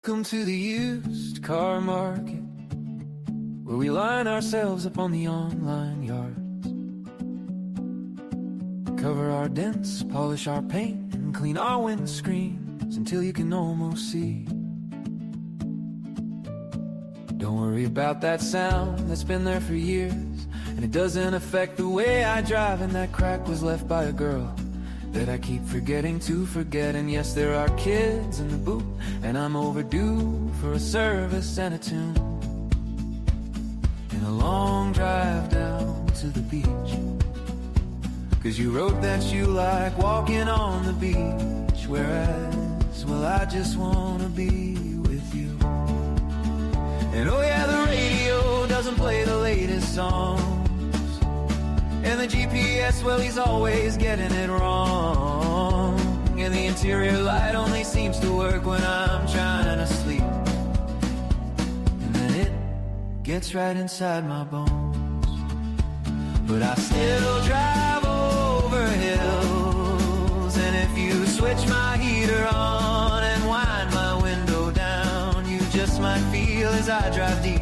Welcome to the used car market, where we line ourselves up on the online yards. Cover our dents, polish our paint, and clean our windscreens until you can almost see. Don't worry about that sound that's been there for years, and it doesn't affect the way I drive. And that crack was left by a girl that I keep forgetting to forget. And yes, there are kids in the boot, and I'm overdue for a service and a tune, and a long drive down to the beach. 'Cause you wrote that you like walking on the beach, whereas, well, I just wanna be with you. And oh yeah, the radio doesn't play the latest songs, and the GPS, well, he's always getting it wrong. And the interior light only seems to work when I'm trying to sleep, and then it gets right inside my bones. But I still drive over hills, and if you switch my heater on and wind my window down, you just might feel as I drive deep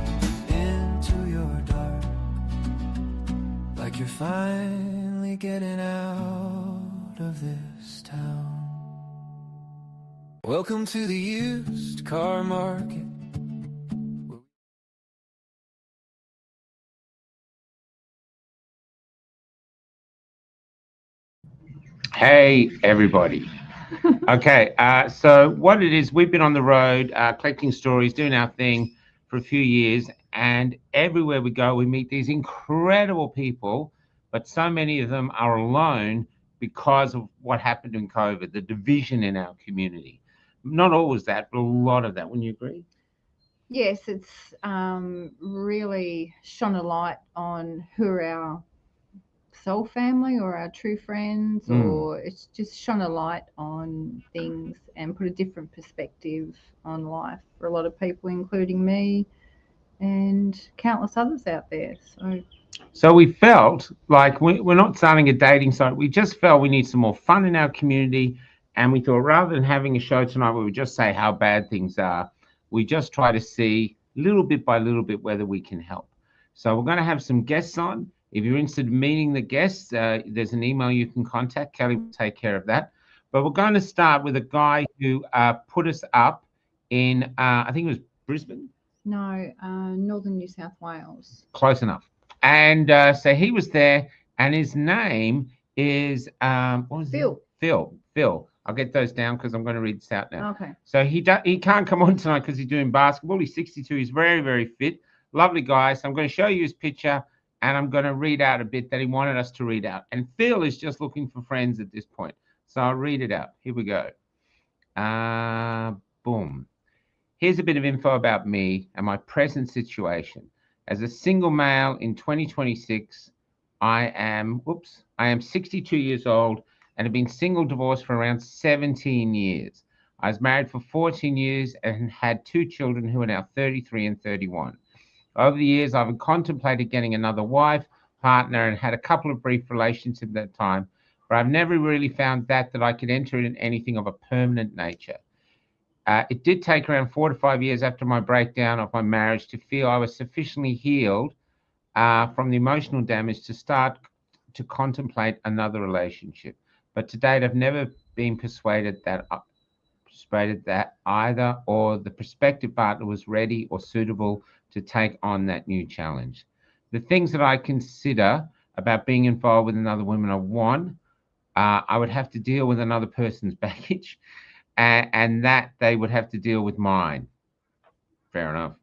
into your dark, like you're finally getting out of this town. Welcome to the used car market. Hey, everybody. Okay, so what it is, we've been on the road collecting stories, doing our thing for a few years, and everywhere we go, we meet these incredible people, but so many of them are alone because of what happened in COVID, the division in our community. Not always that, but a lot of that. Wouldn't you agree? Yes, it's really shone a light on who are our soul family or our true friends, or it's just shone a light on things and put a different perspective on life for a lot of people, including me and countless others out there. So we felt like we're not starting a dating site. We just felt we need some more fun in our community. And we thought rather than having a show tonight where we just say how bad things are, we just try to see little bit by little bit whether we can help. So we're going to have some guests on. If you're interested in meeting the guests, there's an email you can contact. Kelly will take care of that. But we're going to start with a guy who put us up in, I think it was Brisbane. No, Northern New South Wales. Close enough. And so he was there, and his name is what was Phil. It? Phil. I'll get those down because I'm going to read this out now. Okay. So he can't come on tonight because he's doing basketball. He's 62. He's very, very fit. Lovely guy. So I'm going to show you his picture, and I'm going to read out a bit that he wanted us to read out. And Phil is just looking for friends at this point. So I'll read it out. Here we go. Boom. Here's a bit of info about me and my present situation. As a single male in 2026, I am 62 years old and have been single divorced for around 17 years. I was married for 14 years and had 2 children who are now 33 and 31. Over the years, I've contemplated getting another wife, partner, and had a couple of brief relationships at that time, but I've never really found that I could enter in anything of a permanent nature. It did take around 4 to 5 years after my breakdown of my marriage to feel I was sufficiently healed from the emotional damage to start to contemplate another relationship. But to date, I've never been persuaded that either or the prospective partner was ready or suitable to take on that new challenge. The things that I consider about being involved with another woman are: one, I would have to deal with another person's baggage, and that they would have to deal with mine. Fair enough.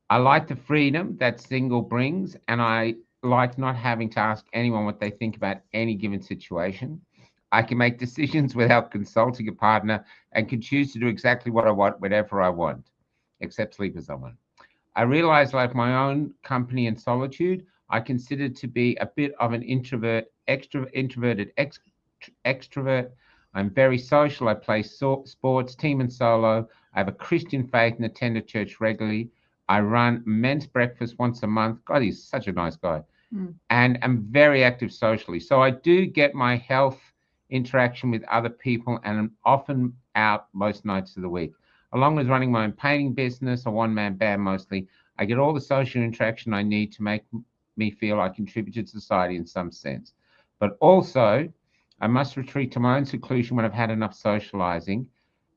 I like the freedom that single brings, and I like not having to ask anyone what they think about any given situation. I can make decisions without consulting a partner and can choose to do exactly what I want, whenever I want, except sleep with someone. I realize, like my own company and solitude, I consider to be a bit of an introverted extrovert. I'm very social. I play sports, team and solo. I have a Christian faith and attend a church regularly. I run men's breakfast once a month. God, he's such a nice guy. And I'm very active socially. So I do get my health interaction with other people, and I'm often out most nights of the week. Along with running my own painting business, a one-man band mostly, I get all the social interaction I need to make me feel I contribute to society in some sense. But also, I must retreat to my own seclusion when I've had enough socializing,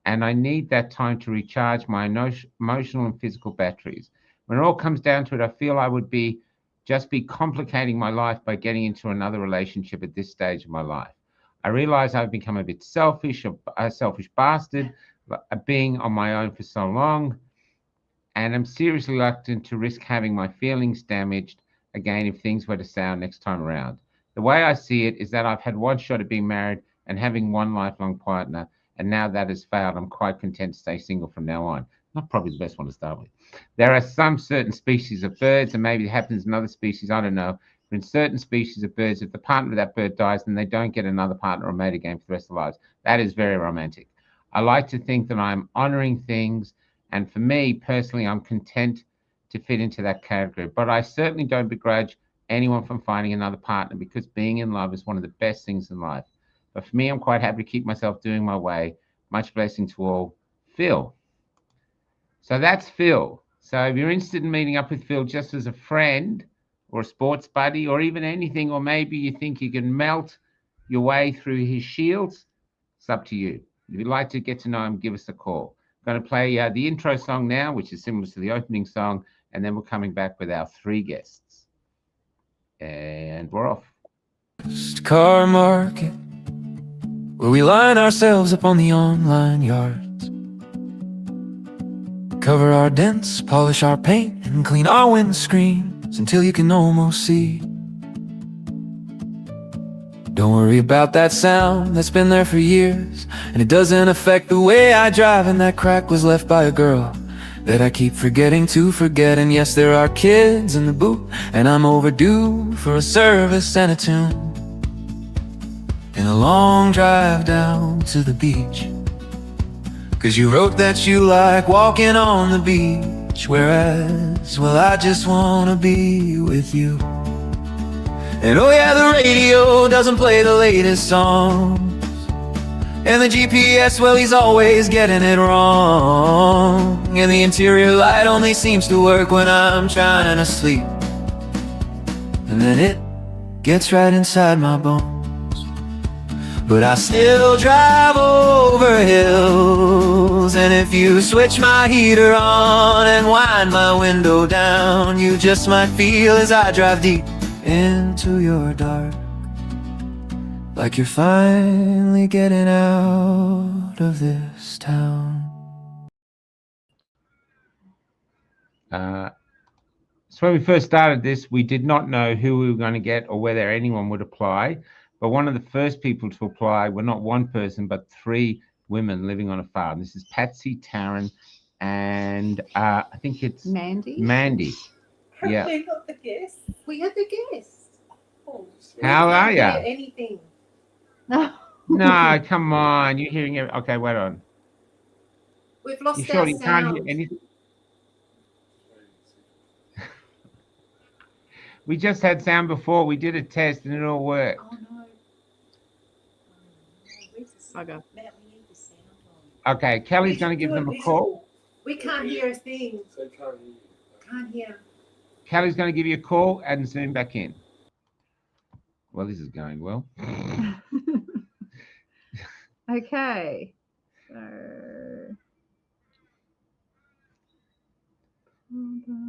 and I need that time to recharge my emotional and physical batteries. When it all comes down to it, I feel I would just be complicating my life by getting into another relationship at this stage of my life. I realize I've become a bit selfish, a selfish bastard, being on my own for so long, and I'm seriously reluctant to risk having my feelings damaged again if things were to sound next time around. The way I see it is that I've had one shot at being married and having one lifelong partner, and now that has failed, I'm quite content to stay single from now on. Not probably the best one to start with. There are some certain species of birds, and maybe it happens in other species, I don't know. But in certain species of birds, if the partner of that bird dies, then they don't get another partner or mate again for the rest of their lives. That is very romantic. I like to think that I'm honoring things, and for me personally, I'm content to fit into that category. But I certainly don't begrudge anyone from finding another partner because being in love is one of the best things in life. But for me, I'm quite happy to keep myself doing my way. Much blessing to all. Phil. So that's Phil. So if you're interested in meeting up with Phil just as a friend or a sports buddy or even anything, or maybe you think you can melt your way through his shields, it's up to you. If you'd like to get to know him, give us a call. I'm going to play the intro song now, which is similar to the opening song, and then we're coming back with our 3 guests. And we're off. Car market, where we line ourselves up on the online yards, cover our dents, polish our paint, and clean our windscreens until you can almost see. Don't worry about that sound that's been there for years, and it doesn't affect the way I drive. And that crack was left by a girl that I keep forgetting to forget. And yes, there are kids in the boot, and I'm overdue for a service and a tune. In a long drive down to the beach, 'cause you wrote that you like walking on the beach, whereas, well, I just wanna be with you. And oh yeah, the radio doesn't play the latest songs, and the GPS, well, he's always getting it wrong. And the interior light only seems to work when I'm trying to sleep, and then it gets right inside my bones. But I still drive over hills, and if you switch my heater on and wind my window down, you just might feel as I drive deep into your dark, like you're finally getting out of this town. So when we first started this, we did not know who we were going to get or whether anyone would apply. But one of the first people to apply were not one person, but 3 women living on a farm. This is Patsy, Taryn, and I think it's Mandy. Yeah. We got the guest. We had the guest. Oh, How are you? Anything? No. No, come on. You're hearing it. Okay, wait on. We've lost You sure our you can't sound. hear anything? We just had sound before. We did a test and it all worked. Oh no. Okay. We need the sound on. Okay, Kelly's going to give them a call. We can't hear a thing. Can't hear. Kelly's going to give you a call and zoom back in. Well, this is going well. Okay.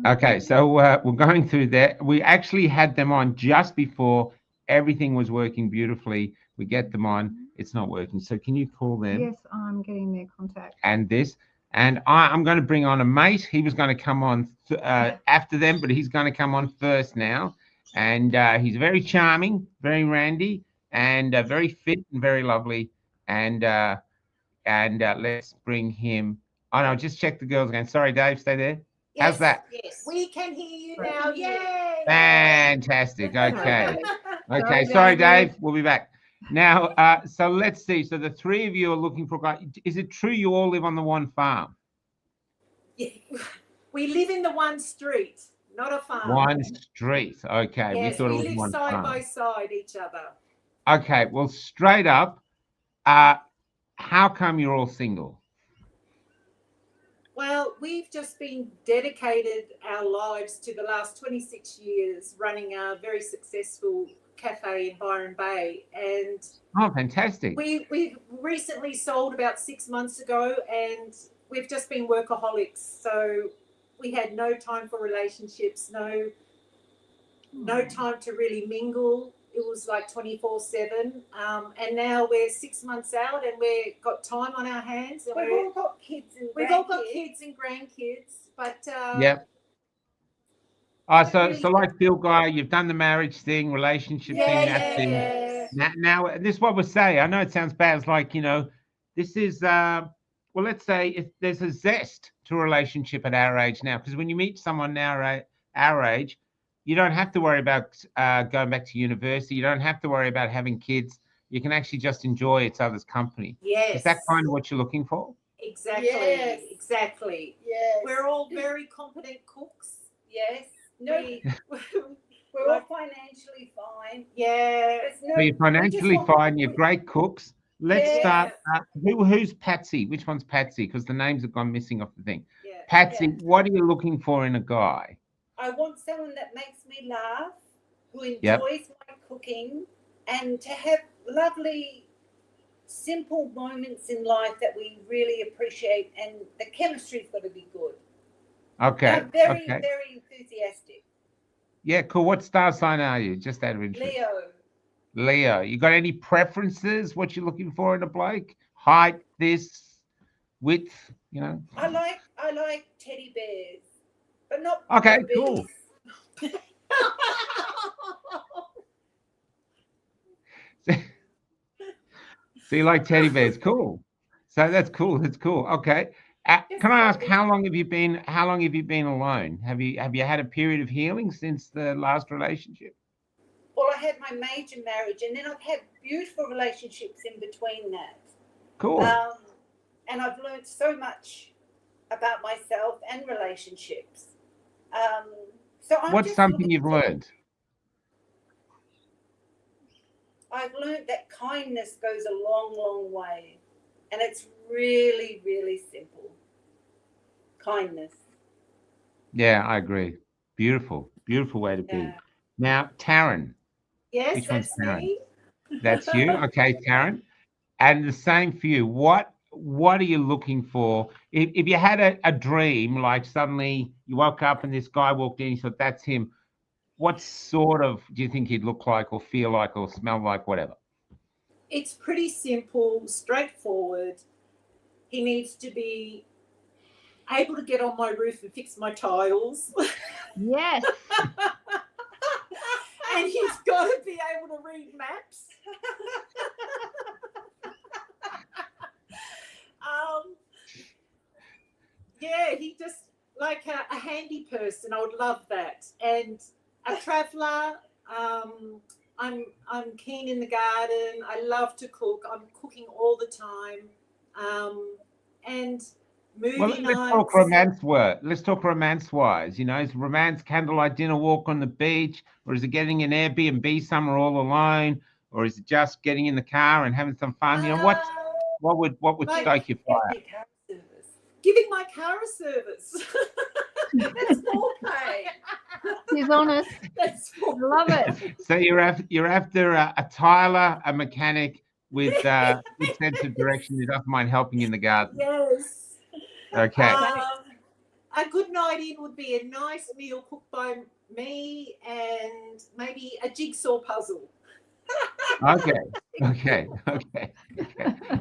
Okay, so we're going through that. We actually had them on just before everything was working beautifully. We get them on. It's not working. So can you call them? Yes, I'm getting their contact. And this. And I'm going to bring on a mate. He was going to come on after them, but he's going to come on first now. And he's very charming, very randy, and very fit and very lovely. And let's bring him. Oh, no, just check the girls again. Sorry, Dave, stay there. Yes, How's that? Yes. We can hear you now. Yay! Fantastic. Okay. Okay. Sorry, Dave. We'll be back. Now, so let's see. So the 3 of you are looking for a guy. Is it true you all live on the one farm? Yeah. We live in the one street, not a farm. One street. Okay. Yes, we thought it was live one side farm. by side each other. Okay. Well, straight up, how come you're all single? we've just been dedicated our lives to the last 26 years running a very successful cafe in Byron Bay, and Oh, fantastic. we recently sold about 6 months ago, and we've just been workaholics. So we had no time for relationships, no time to really mingle. It was like 24/7, and now we're 6 months out, and we've got time on our hands. And We've all got kids and we've all got grandkids. kids and grandkids, but Yep. Oh, so like Bill Guy, you've done the marriage thing, relationship thing, that thing. yeah. Now, this is what we say. I know it sounds bad. It's like, this is, well, let's say if there's a zest to a relationship at our age now, because when you meet someone now our age, you don't have to worry about going back to university. You don't have to worry about having kids. You can actually just enjoy each other's company. Yes. Is that kind of what you're looking for? Exactly. Yes. Exactly. Yes. We're all very competent cooks. Yes. No, we're all financially fine. Yeah. There's no, So you're financially fine. You're great cooks. Let's Yeah. start. Who's Patsy? Which one's Patsy? Because the names have gone missing off the thing. Yeah. Patsy, Yeah. what are you looking for in a guy? I want someone that makes me laugh, who enjoys Yep. my cooking, and to have lovely, simple moments in life that we really appreciate. And the chemistry's got to be good. Okay. I'm very, Okay. very enthusiastic. Yeah, cool. What star sign are you? Just out of interest. Leo. Leo. You got any preferences? What you're looking for in a bloke? Height, this, width, I like teddy bears, but not Okay, obese. cool. So you like teddy bears? Cool. So that's cool. That's cool. Okay. Can I ask how long have you been alone? Have you had a period of healing since the last relationship? Well, I had my major marriage, and then I've had beautiful relationships in between that. Cool. And I've learned so much about myself and relationships. So I'm What's just something looking you've for- learned? I've learned that kindness goes a long, long way, and it's really, really simple. Kindness. Yeah, I agree. Beautiful. Beautiful way to be. Yeah. Now, Taryn. Yes, Which one's that's me. That's you. Okay, Taryn. And the same for you. What are you looking for? If you had a dream, like suddenly you woke up and this guy walked in, you thought, that's him. What sort of do you think he'd look like or feel like or smell like, whatever? It's pretty simple, straightforward. He needs to be able to get on my roof and fix my tiles. Yes. And he's got to be able to read maps. Yeah, he just like a handy person. I would love that. And a traveller. I'm keen in the garden. I love to cook. I'm cooking all the time. And movie Well, nights. let's talk romance-wise. Is romance candlelight dinner, walk on the beach, or is it getting an Airbnb somewhere all alone, or is it just getting in the car and having some fun? What would like- stoke your fire? Your car service. Giving my car a service. That's foreplay. He's honest. That's Love it. So you're after a tiler, a mechanic with good sense of direction who doesn't mind helping in the garden. Yes. Okay. A good night in would be a nice meal cooked by me and maybe a jigsaw puzzle. Okay.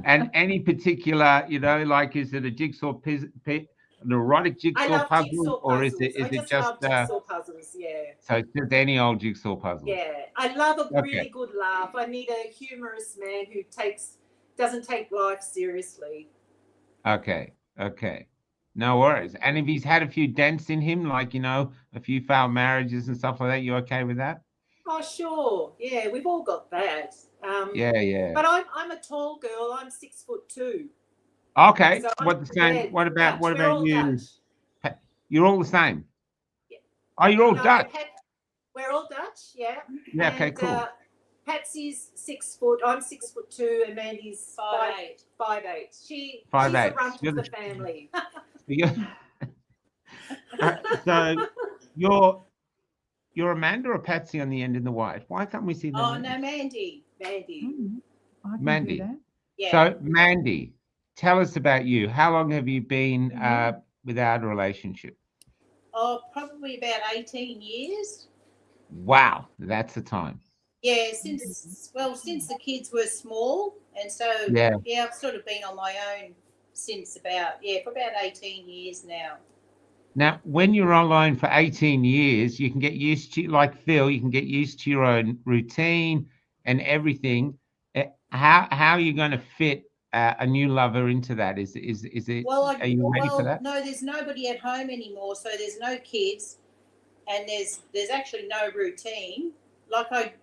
And any particular, like, is it a jigsaw an erotic I jigsaw love puzzle, jigsaw or puzzles. is I it just just love jigsaw puzzles, yeah. so it's just any old jigsaw puzzle? Yeah. I love a Okay. really good laugh. I need a humorous man who doesn't take life seriously. Okay. No worries. And if he's had a few dents in him, like, a few failed marriages and stuff like that, you okay with that? Oh, sure. Yeah, we've all got that. Yeah. But I'm a tall girl. I'm 6'2". Okay. So What Dutch. We're about all you? Dutch. You're all the same. Yeah. Oh, you're all No, Dutch. we're all Dutch, yeah. Yeah. Okay. And, Cool. Patsy's 6 foot. I'm 6'2", and Mandy's 5'8". She's 5'8". the runt You're of the the- family. You're, So you're Amanda or Patsy on the end in the white? Why can't we see the Oh name? no, Mandy. Mandy. I can Mandy. do that. Yeah. So Mandy, tell us about you. How long have you been Yeah. without a relationship? Oh, probably about 18 years. Wow, that's the time. Yeah, since the kids were small, and so Yeah. I've sort of been on my own since for about 18 years now. Now, when you're online for 18 years, you can get used to, like Phil, you can get used to your own routine and everything. How are you going to fit a new lover into that? Is it? Are you ready for that? No, there's nobody at home anymore, so there's no kids, and there's actually no routine. Like I'd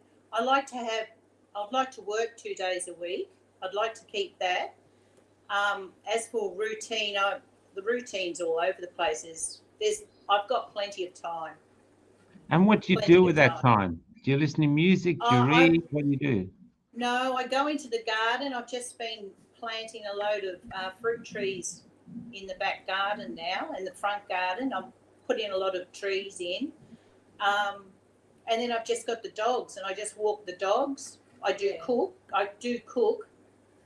like to work 2 days a week. I'd like to keep that. As for routine, the routine's all over the place. I've got plenty of time. And what do you do with that time? Do you listen to music? Do you read? What do you do? No, I go into the garden. I've just been planting a load of fruit trees in the back garden now, in the front garden. I'm putting a lot of trees in. And then I've just got the dogs, and I just walk the dogs. I do cook.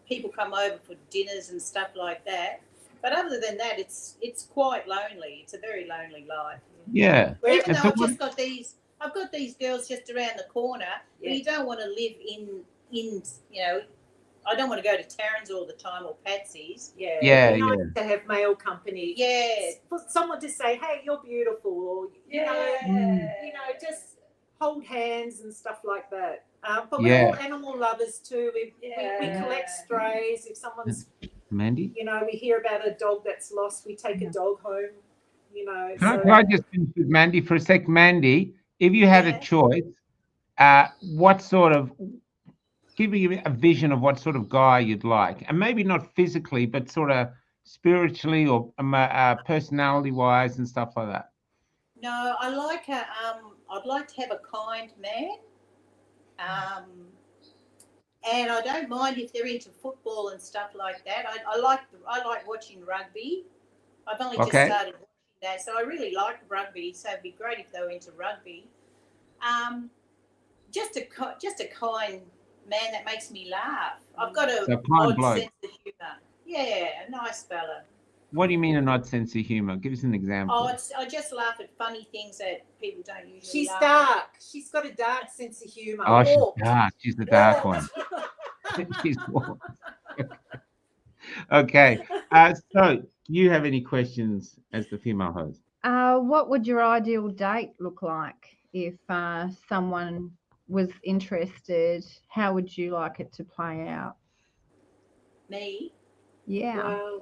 People come over for dinners and stuff like that. But other than that, it's quite lonely. It's a very lonely life. Yeah. Even though I've got these girls just around the corner. Yeah. But you don't want to live in I don't want to go to Taryn's all the time or Patsy's. Yeah. Yeah. It's nice to have male company. Yeah. For someone to say, "Hey, you're beautiful," or just hold hands and stuff like that. But we're all animal lovers too. We collect strays. If someone's Mandy, we hear about a dog that's lost, we take a dog home. Can I just finish with Mandy for a sec? Mandy, if you had a choice, what sort of, give me a vision of what sort of guy you'd like, and maybe not physically, but sort of spiritually or personality-wise and stuff like that. No, I like I'd like to have a kind man. And I don't mind if they're into football and stuff like that. I like watching rugby. I've only just started watching that, so I really like rugby. So it'd be great if they were into rugby. Just a kind man that makes me laugh. I've got a odd sense of humour. Yeah, a nice fella. What do you mean an odd sense of humour? Give us an example. Oh, I just laugh at funny things that people don't usually She's laugh dark. at. She's got a dark sense of humour. Oh, she's dark. She's the dark one. She's warped. Okay. So, do you have any questions as the female host? What would your ideal date look like if someone was interested? How would you like it to play out? Me? Yeah.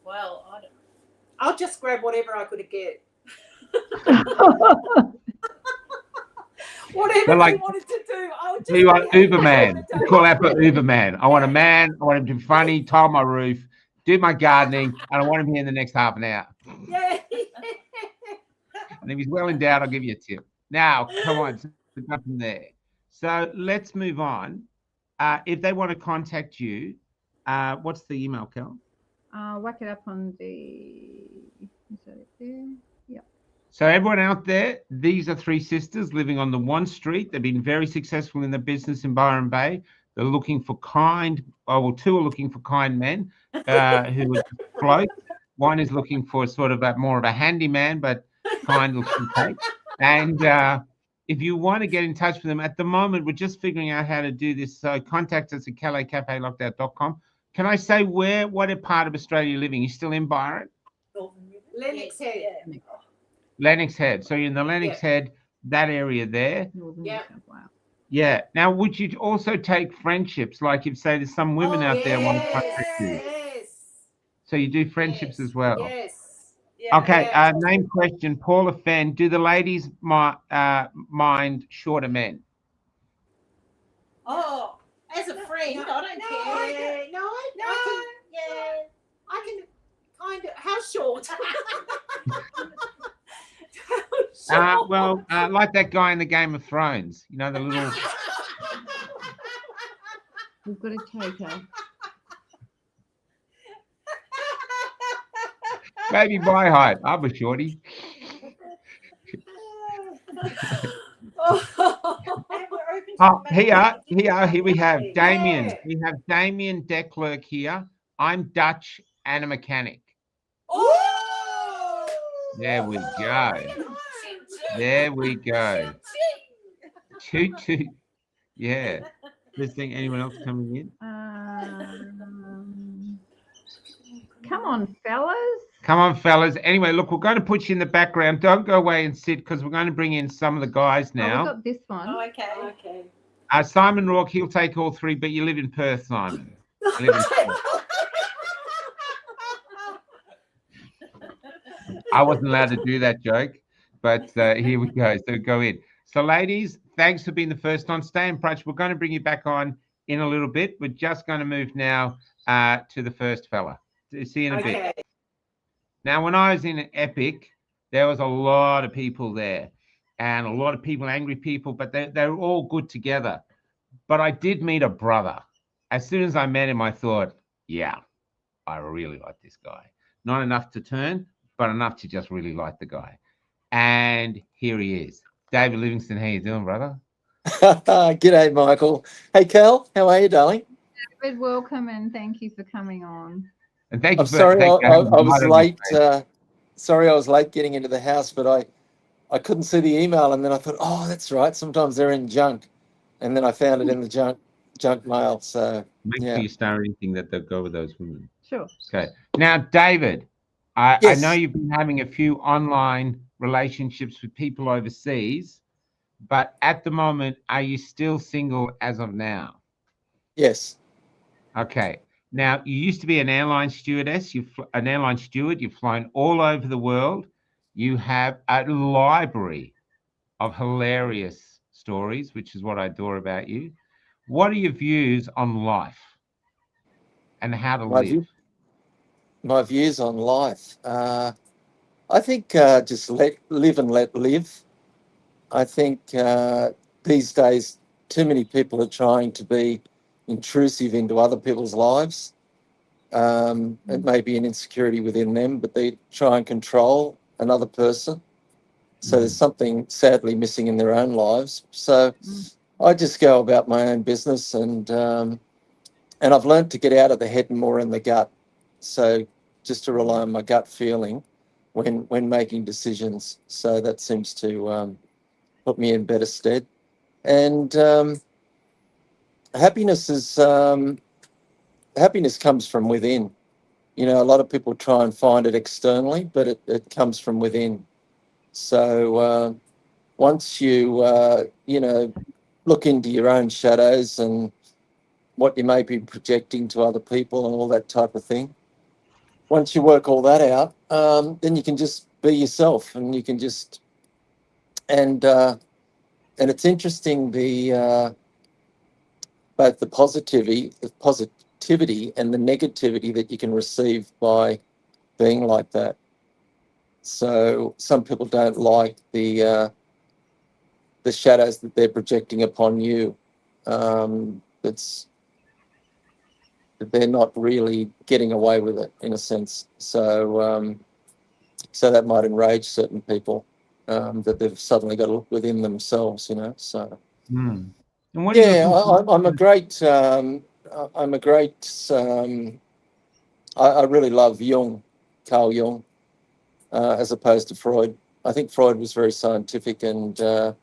Well, I don't. I'll just grab whatever I could get. Whatever they wanted to do, I'll just. You want Uberman? Call out for Uberman. I want a man. I want him to be funny, tile my roof, do my gardening, and I want him here in the next half an hour. Yeah. And if he's well endowed, I'll give you a tip. Now, come on, from there. So let's move on. If they want to contact you, what's the email, Kel? Whack it up on the. Is that it there? Yeah. So everyone out there, these are three sisters living on the one street. They've been very successful in the business in Byron Bay. They're looking for two are looking for kind men who would float. One is looking for sort of more of a handyman, but kind looking take. And if you want to get in touch with them, at the moment, we're just figuring out how to do this. So contact us at kellycafelockdown.com. Can I say what part of Australia you're living? You're still in Byron? Lennox Head. Lennox Head. So you're in the Lennox Head, that area there. Yeah. Yeah. Now, would you also take friendships? Like if, say, there's some women out there want to contact you. Yes. So you do friendships as well? Yes. Yeah, okay. Name question. Paula Fenn. Do the ladies mind shorter men? Oh, as a friend, I don't care. I can kind of. How short? Like that guy in the Game of Thrones. You know, the little. We've got to take her. Maybe my height. I'm a shorty. And we're open to Oh, the here we have Damien. Yeah. We have Damien Declerc here. I'm Dutch and a mechanic. Oh! There we go. There we go. Toot toot. Yeah. Does think anyone else coming in? Come on, fellas. Come on, fellas. Anyway, look, we're going to put you in the background. Don't go away and sit because we're going to bring in some of the guys Oh, we now. got this one. Oh, okay. Okay. Simon Rourke, he'll take all three, but you live in Perth, Simon. You live in Perth. I wasn't allowed to do that joke, but here we go. So go in. So, ladies, thanks for being the first on. Stay in touch. We're going to bring you back on in a little bit. We're just going to move now to the first fella. See you in a bit. Now, when I was in Epic, there was a lot of people there and a lot of people, angry people, but they were all good together. But I did meet a brother. As soon as I met him, I thought, yeah, I really like this guy. Not enough to turn, but enough to just really like the guy. And here he is. David Livingston, how you doing, brother? G'day, Michael. Hey, Kel, how are you, darling? David, welcome and thank you for coming on. And thank you I'm for sorry I was having late. Sorry I was late getting into the house, but I couldn't see the email, and then I thought, oh, that's right. Sometimes they're in junk, and then I found it in the junk mail. So Make yeah. sure you star anything that they'll go with those women. Sure. Okay. Now, David, I Yes. know you've been having a few online relationships with people overseas, but at the moment, are you still single as of now? Yes. Okay. Now, you used to be an airline stewardess, an airline steward. You've flown all over the world. You have a library of hilarious stories, which is what I adore about you. What are your views on life and how to live? My views on life. I think just live and let live. I think these days too many people are trying to be intrusive into other people's lives. It may be an insecurity within them, but they try and control another person. So there's something sadly missing in their own lives. So I just go about my own business, and I've learned to get out of the head and more in the gut. So just to rely on my gut feeling when making decisions. So that seems to put me in better stead. And happiness comes from within. You know, a lot of people try and find it externally, but it comes from within. So once you look into your own shadows and what you may be projecting to other people and all that type of thing, once you work all that out, then you can just be yourself, and you can just and it's interesting both the positivity and the negativity that you can receive by being like that. So some people don't like the shadows that they're projecting upon you. That they're not really getting away with it in a sense. So so that might enrage certain people, that they've suddenly got to look within themselves. You know. So And what are you yeah, looking for? I'm a great. I really love Jung, Carl Jung, as opposed to Freud. I think Freud was very scientific, but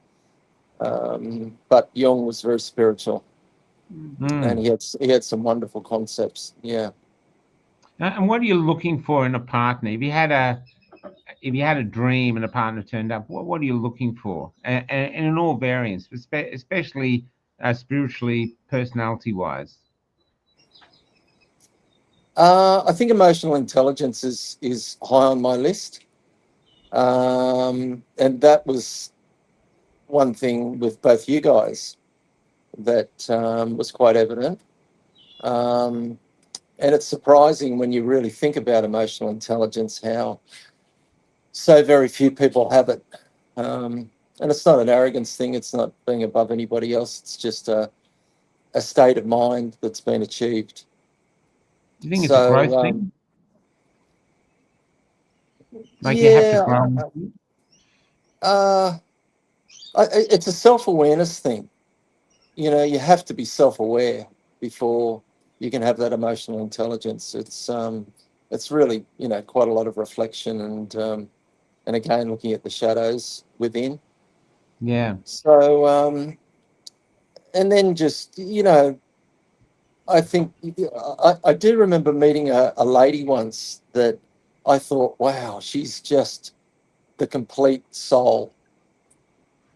Jung was very spiritual, and he had some wonderful concepts. Yeah. And what are you looking for in a partner? If you had a dream and a partner turned up, what are you looking for? And in all variants, especially spiritually, personality-wise. I think emotional intelligence is high on my list, and that was one thing with both you guys that was quite evident. And it's surprising when you really think about emotional intelligence how so very few people have it. And it's not an arrogance thing. It's not being above anybody else. It's just a state of mind that's been achieved. Do you think it's a growth thing? Like you have to Yeah, grow. it's a self-awareness thing. You know, you have to be self-aware before you can have that emotional intelligence. It's really, you know, quite a lot of reflection and again looking at the shadows within. Yeah. So and then just, you know, I think I do remember meeting a lady once that I thought, wow, she's just the complete soul.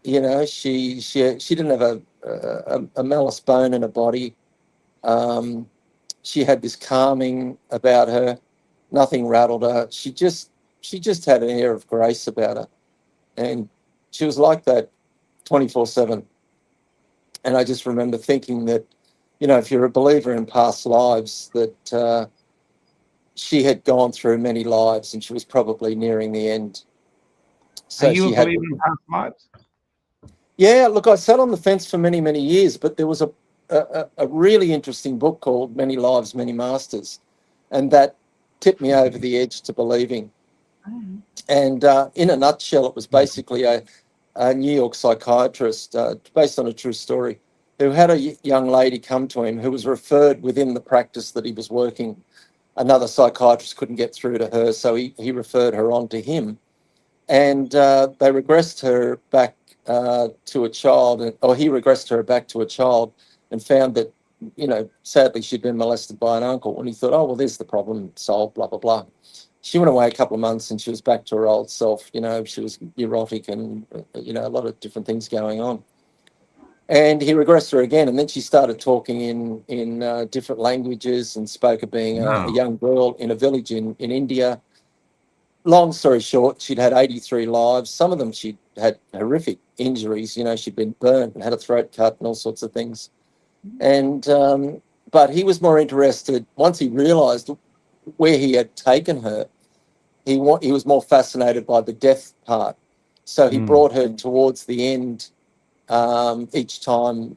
You know, she didn't have a malice bone in her body. Um, she had this calming about her. Nothing rattled her. She just had an air of grace about her, and she was like that 24/7. And I just remember thinking that, you know, if you're a believer in past lives, that she had gone through many lives, and she was probably nearing the end. Are So you a she had. believer in past lives? Yeah, look, I sat on the fence for many, many years, but there was a really interesting book called Many Lives, Many Masters, and that tipped me over the edge to believing. Oh. And in a nutshell, it was basically a New York psychiatrist, based on a true story, who had a young lady come to him who was referred within the practice that he was working. Another psychiatrist couldn't get through to her, so he referred her on to him. And they regressed her back to a child, or he regressed her back to a child and found that, you know, sadly she'd been molested by an uncle. And he thought, oh, well, there's the problem solved, blah, blah, blah. She went away a couple of months and she was back to her old self. You know, she was neurotic and, you know, a lot of different things going on. And he regressed her again. And then she started talking in different languages and spoke of being a Wow. young girl in a village in India. Long story short, she'd had 83 lives. Some of them she'd had horrific injuries. You know, she'd been burnt and had a throat cut and all sorts of things. And but he was more interested, once he realised where he had taken her, he was more fascinated by the death part. So he brought her towards the end each time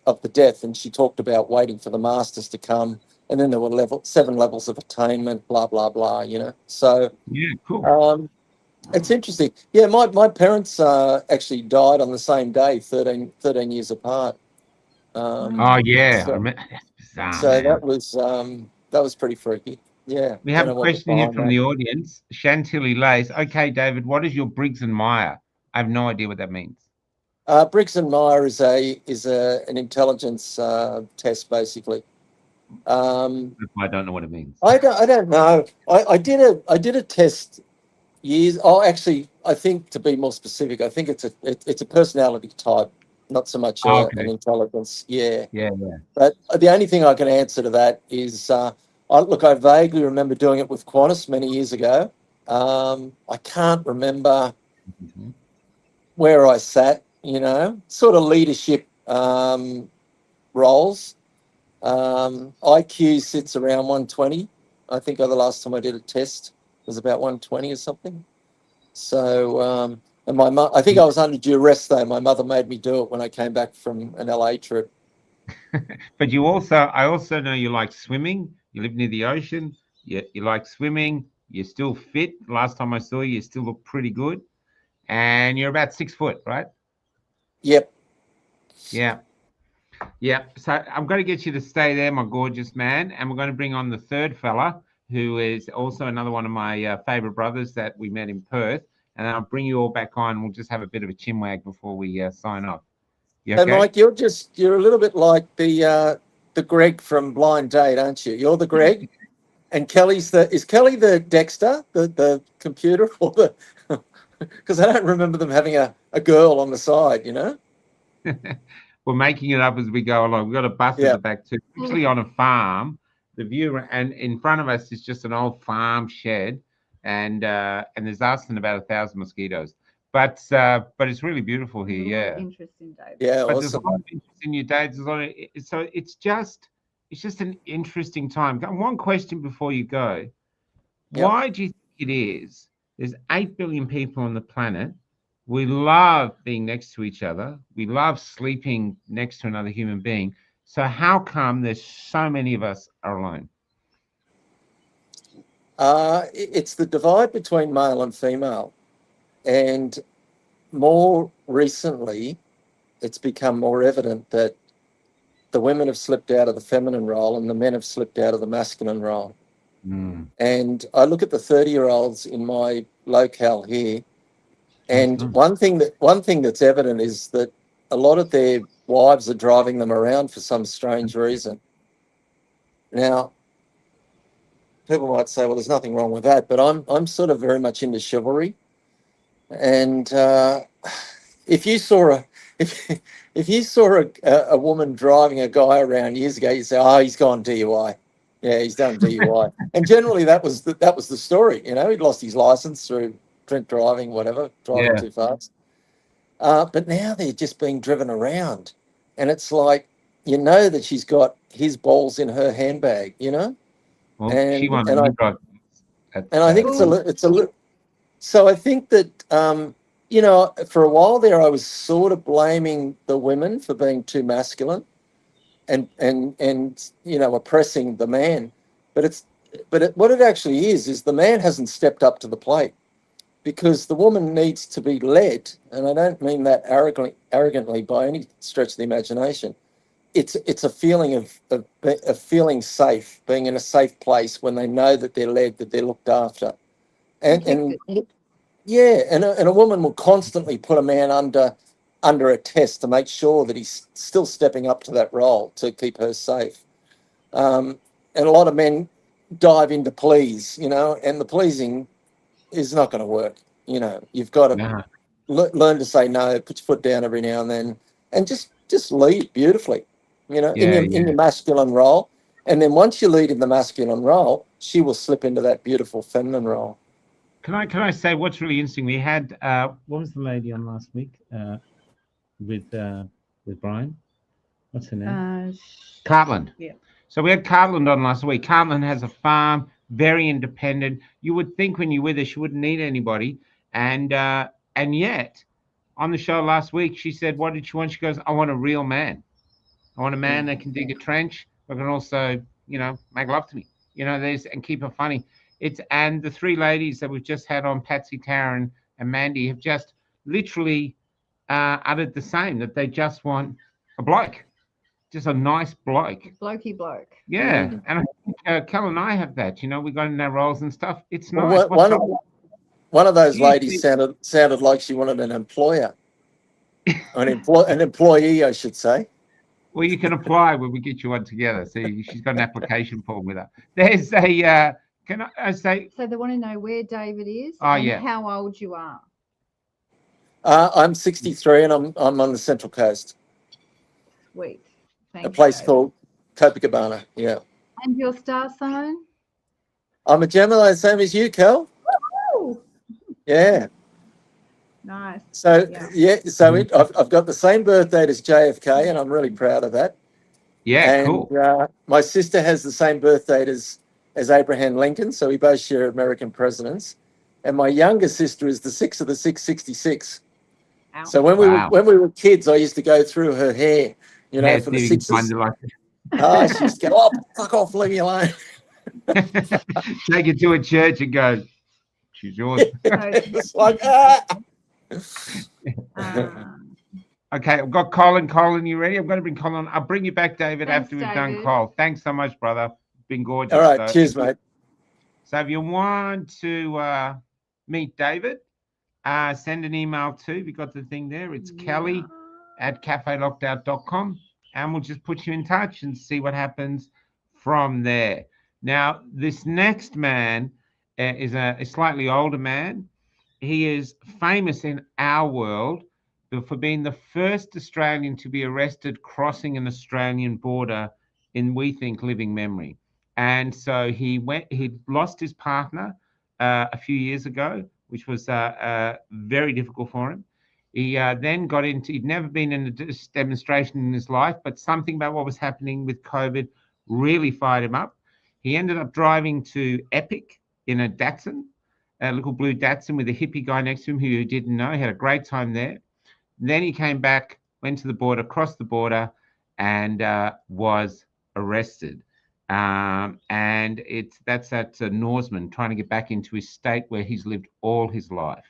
of the death, and she talked about waiting for the masters to come, and then there were 7 levels of attainment, blah blah blah. You know, so. Yeah, cool. It's interesting. Yeah, my parents actually died on the same day, 13 years apart. Oh yeah, So, that's bizarre, so man. that was pretty freaky. Yeah, We don't have a know what was question here behind from that. the audience. Chantilly Lace. Okay, David, what is your Briggs and Meyer? I have no idea what that means. Briggs and Meyer is an intelligence test, basically. I don't know what it means. I don't know. I did a test years. Oh, actually, I think, to be more specific, I think it's a personality type, not so much Oh, an okay. intelligence. Yeah. Yeah, yeah. But the only thing I can answer to that is, I vaguely remember doing it with Qantas many years ago. I can't remember Mhm. where I sat, you know, sort of leadership roles. IQ sits around 120. I think the last time I did a test was about 120 or something. So, and my mum, I think I was under duress though. My mother made me do it when I came back from an LA trip. But I also know you like swimming. You live near the ocean. You like swimming. You're still fit. Last time I saw you, you still look pretty good. And you're about 6 foot, right? Yep. Yeah. Yeah. So I'm going to get you to stay there, my gorgeous man. And we're going to bring on the third fella, who is also another one of my favorite brothers that we met in Perth. And I'll bring you all back on. We'll just have a bit of a chinwag before we sign off. You Hey, okay? Mike, you're a little bit like the Greg from Blind Date, aren't you? You're the Greg, and is Kelly the Dexter, the computer, or the because I don't remember them having a girl on the side, you know? We're making it up as we go along. We've got a bus at Yeah. the back too. Actually, on a farm, the view and in front of us is just an old farm shed, and there's us and about 1,000 mosquitoes. But it's really beautiful here. There's a lot of Yeah. interest in David. Yeah, But there's a awesome. lot of interest in your days. There's a lot of, so it's just an interesting time. One question before you go: Yep. why do you think it is? There's 8 billion people on the planet. We love being next to each other. We love sleeping next to another human being. So how come there's so many of us are alone? It's the divide between male and female. And more recently, it's become more evident that the women have slipped out of the feminine role and the men have slipped out of the masculine role. Mm. And I look at the 30-year-olds in my locale here, and Mhm. one thing that's evident is that a lot of their wives are driving them around for some strange reason. Now, people might say, "Well, there's nothing wrong with that," but I'm sort of very much into chivalry, and if you saw a if if you saw a woman driving a guy around years ago, you'd say, "Oh, he's gone DUI. Yeah, he's done DUI." And generally, that was the story. You know, he'd lost his license through drink driving, whatever, driving Yeah. too fast. But now they're just being driven around, and it's like you know that she's got his balls in her handbag. You know, Well, she and won and the I drive at and I think it's Well, it's a little. So I think that, you know, for a while there, I was sort of blaming the women for being too masculine and you know, oppressing the man. But what it actually is the man hasn't stepped up to the plate because the woman needs to be led, and I don't mean that arrogantly by any stretch of the imagination. It's a feeling of feeling safe, being in a safe place when they know that they're led, that they're looked after, and protected. yeah, and a woman will constantly put a man under a test to make sure that he's still stepping up to that role to keep her safe. And a lot of men dive into please, you know, and the pleasing is not going to work. You know, you've got to No. learn to say no, put your foot down every now and then, and just lead beautifully. You know, Yeah, in yeah. your masculine role, and then once you lead in the masculine role, she will slip into that beautiful feminine role. Can I say what's really interesting? We had what was the lady on last week with Brian? What's her name? Cartland. Yeah. So we had Cartland on last week. Cartland has a farm, very independent. You would think when you're with her, she wouldn't need anybody, and yet on the show last week, she said, "What did she want?" She goes, "I want a real man. I want a man that can dig a trench, but can also, you know, make love to me. You know, there's and keep it funny." It's and the three ladies that we've just had on, Patsy, Taryn, and Mandy, have just literally uttered the same that they just want a bloke, just a nice bloke. Blokey bloke. Yeah, and I think Cal and I have that. You know, we got in our roles and stuff. It's Well, nice. What's wrong? one of those You ladies see, sounded like she wanted an employer, an employee, I should say. well, you can apply when we get you on together. See, she's got an application form with her. There's a. Can I say? So they want to know where David is Oh and yeah. how old you are. I'm 63 and I'm on the Central Coast, Sweet. a Thanks, place David. called Copacabana. Yeah, And your star sign? I'm a Gemini, same as you, Cal. Oh, Yeah. nice. So Yeah. I've got the same birth date as JFK, and I'm really proud of that. Yeah. And Cool. my sister has the same birth date as Abraham Lincoln, so we both share American presidents. And my younger sister is the 6th of the 6th, 66. Ouch. So Wow. when we were kids, I used to go through her hair, you know, Yeah, for the see if you can find sixes. it like She used to go, "Oh, fuck off, leave me alone." take it to a church and go, she's yours. It's like, Um, Okay, I've got Colin. Colin, you ready? I'm going to bring Colin. I'll bring you back, David, Thanks, after we've done David. Cole. Thanks so much, brother. Been all gorgeous. right, cheers, mate. So if you want to meet David, send an email to, you got the thing there. It's Kelly at cafelockdown.com, and we'll just put you in touch and see what happens from there. Now, this next man is a slightly older man. He is famous in our world for being the first Australian to be arrested crossing an Australian border in, we think, living memory. And so he lost his partner a few years ago, which was very difficult for him. He then got into, he'd never been in a demonstration in his life, but something about what was happening with COVID really fired him up. He ended up driving to Epic in a Datsun, a little blue Datsun with a hippie guy next to him who he didn't know. He had a great time there. Then he came back, went to the border, crossed the border, and was arrested. and that's at Norseman, trying to get back into his state where he's lived all his life.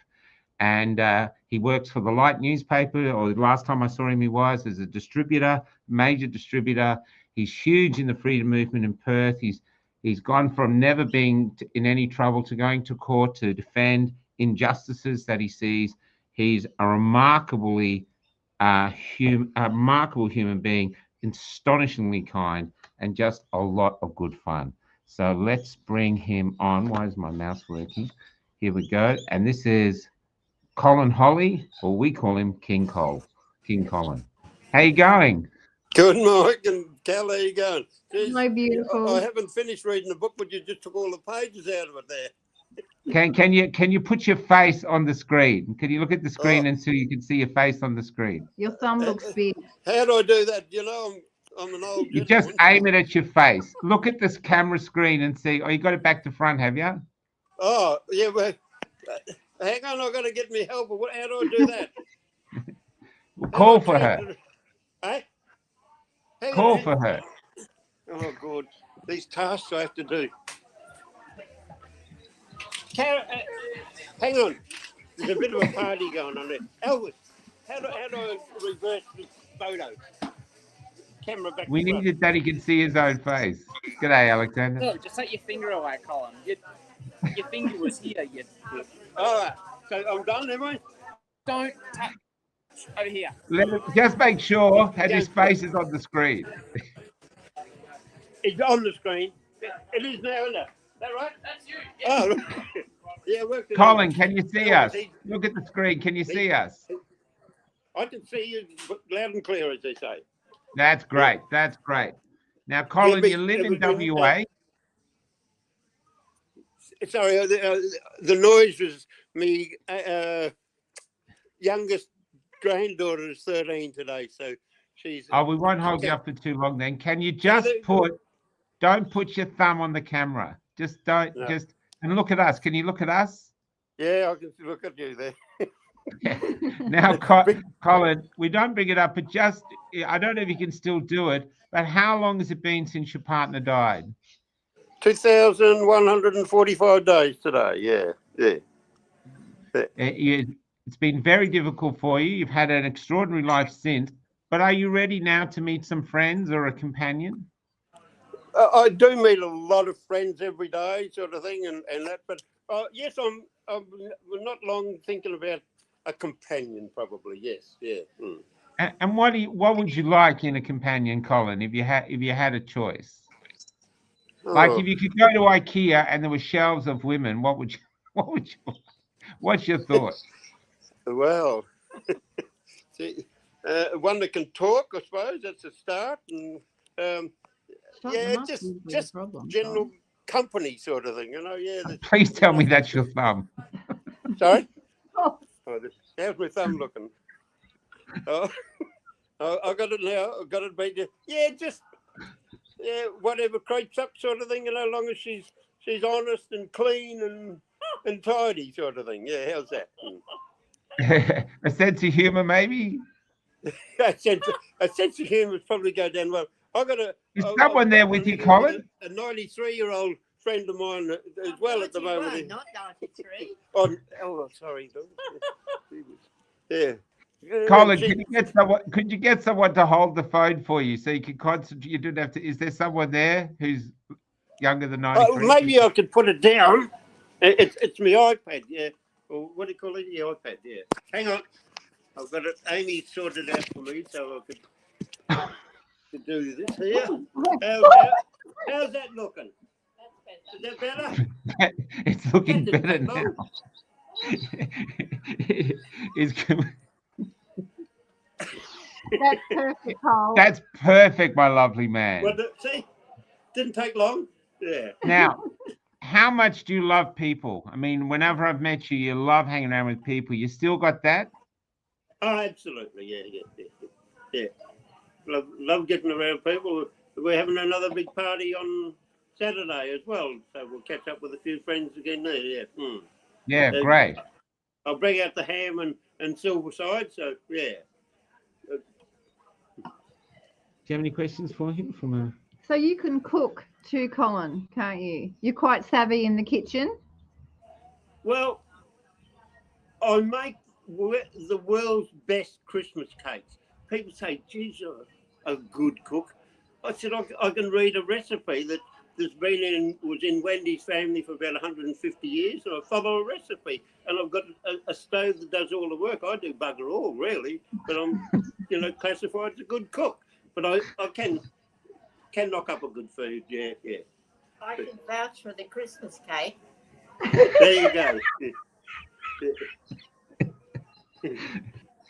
And he works for the Light newspaper, or the last time I saw him, he was as a distributor, major distributor. He's huge in the freedom movement in Perth. He's gone from never being in any trouble to going to court to defend injustices that he sees. He's a remarkable human being, astonishingly kind, and just a lot of good fun. So let's bring him on. Why is my mouse working? Here we go. And this is Colin Holly, or we call him King Cole. King Colin. How you going? Good, Mike and Cal. How you going? Jeez, Hello, beautiful. I haven't finished reading the book, but you just took all the pages out of it there. Can you put your face on the screen? Can you look at the screen and so you can see your face on the screen? Your thumb looks big. How do I do that? You know, I'm an old. You just aim it at your face. Look at this camera screen and see. Oh, you got it back to front, have you? Oh, yeah. Well, hang on, I've got to get me help. How do I do that? Well, call for her. Hey? Call for her. Oh, God. These tasks I have to do. Hang on. There's a bit of a party going on there. Elvis, how do I reverse this photo? Camera back. We needed that he can see his own face. G'day, Alexander. No, just take your finger away, Colin. Your finger was here. All right. So I'm done, am I? Don't touch over here. Just make sure that his face is on the screen. It's on the screen. It is now, isn't it? Is that right? That's you. Yeah. Oh, yeah. Colin, can you see us? Look at the screen. Can you see us? I can see you loud and clear, as they say. That's great. That's great. Now, Colin, you live in WA. Sorry, the noise was me. Youngest granddaughter is 13 today, so she's. Oh, we won't hold you up for too long then. Can you just don't put your thumb on the camera. Just don't, and look at us. Can you look at us? Yeah, I can look at you there. Now, Colin, we don't bring it up, but just, I don't know if you can still do it, but how long has it been since your partner died? 2,145 days today, yeah. It's been very difficult for you. You've had an extraordinary life since, but are you ready now to meet some friends or a companion? I do meet a lot of friends every day, sort of thing, and that, but yes, I'm not long thinking about a companion, probably. Yes, yeah. And what would you like in a companion, Colin, if you had a choice? Like if you could go to IKEA and there were shelves of women, what's your thought? Well, see, one that can talk, I suppose. That's a start, and just general company sort of thing, you know. Yeah. Please tell me that's your thumb. Sorry. How's my thumb looking? Oh, I got it now. I got it made. Yeah, just whatever creeps up, sort of thing. You know, as long as she's honest and clean and tidy, sort of thing. Yeah, how's that? A sense of humour, maybe. a sense of humour would probably go down well. Is someone there with you, Colin? A 93-year-old friend of mine as well at the moment. Not 93. Oh, sorry. Yeah. Colin, could you get someone to hold the phone for you so you can concentrate? You don't have to. Is there someone there who's younger than 93? Maybe I could put it down. It's my iPad, yeah. Or what do you call it? The iPad, yeah. Hang on. I've got it. Amy sorted out for me so I could do this here. How's that looking? Is that better? It's looking better now. That's perfect, Cole. That's perfect, my lovely man. Well, see, didn't take long. Yeah. Now, how much do you love people? I mean, whenever I've met you, you love hanging around with people. You still got that? Oh, absolutely. Yeah. Love getting around people. We're having another big party on Saturday as well, so we'll catch up with a few friends again there. Yeah. Yeah, great. I'll bring out the ham and silver side. So yeah. Do you have any questions for him? So you can cook too, Colin, can't you? You're quite savvy in the kitchen. Well, I make the world's best Christmas cakes. People say, geez, you're a good cook. I said, I can read a recipe that's was in Wendy's family for about 150 years, and I follow a recipe. And I've got a stove that does all the work. I do bugger all, really, but I'm, classified as a good cook. But I can knock up a good food, yeah. I can vouch for the Christmas cake. There you go.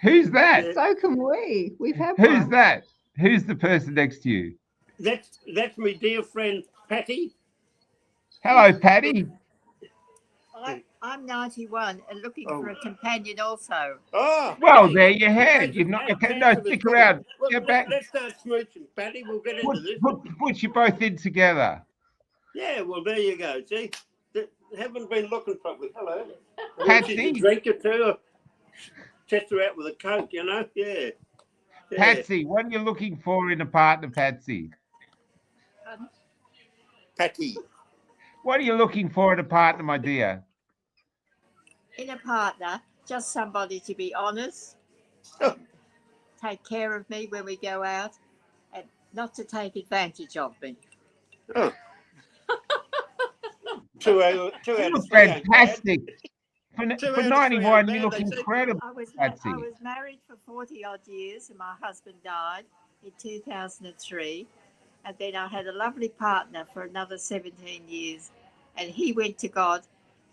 Who's that? Yeah. So can we. We've had Who's one. that? Who's the person next to you? That's my dear friend Patty. Hello, Patty. I'm 91 and looking for a companion also. Oh, Well, hey, there you have. hey, You've not. hey, Okay, thanks no, for the stick call. around. Well, Get back. Let's start smooching, Patty. We'll get into this. Put you both in together. Yeah, well, there you go. See, haven't been looking properly. Hello. Patsy. She's a drinker too. Test her out with a Coke, Yeah. Patsy, what are you looking for in a partner, Patsy? Patty. What are you looking for in a partner, my dear? In a partner, just somebody to be honest, take care of me when we go out, and not to take advantage of me. Oh. two out You of look three. Ain't bad. fantastic. For Two out of 91, three you ain't look bad, they say. incredible, I was Patsy. married for 40 odd years, and my husband died in 2003. And then I had a lovely partner for another 17 years, and he went to God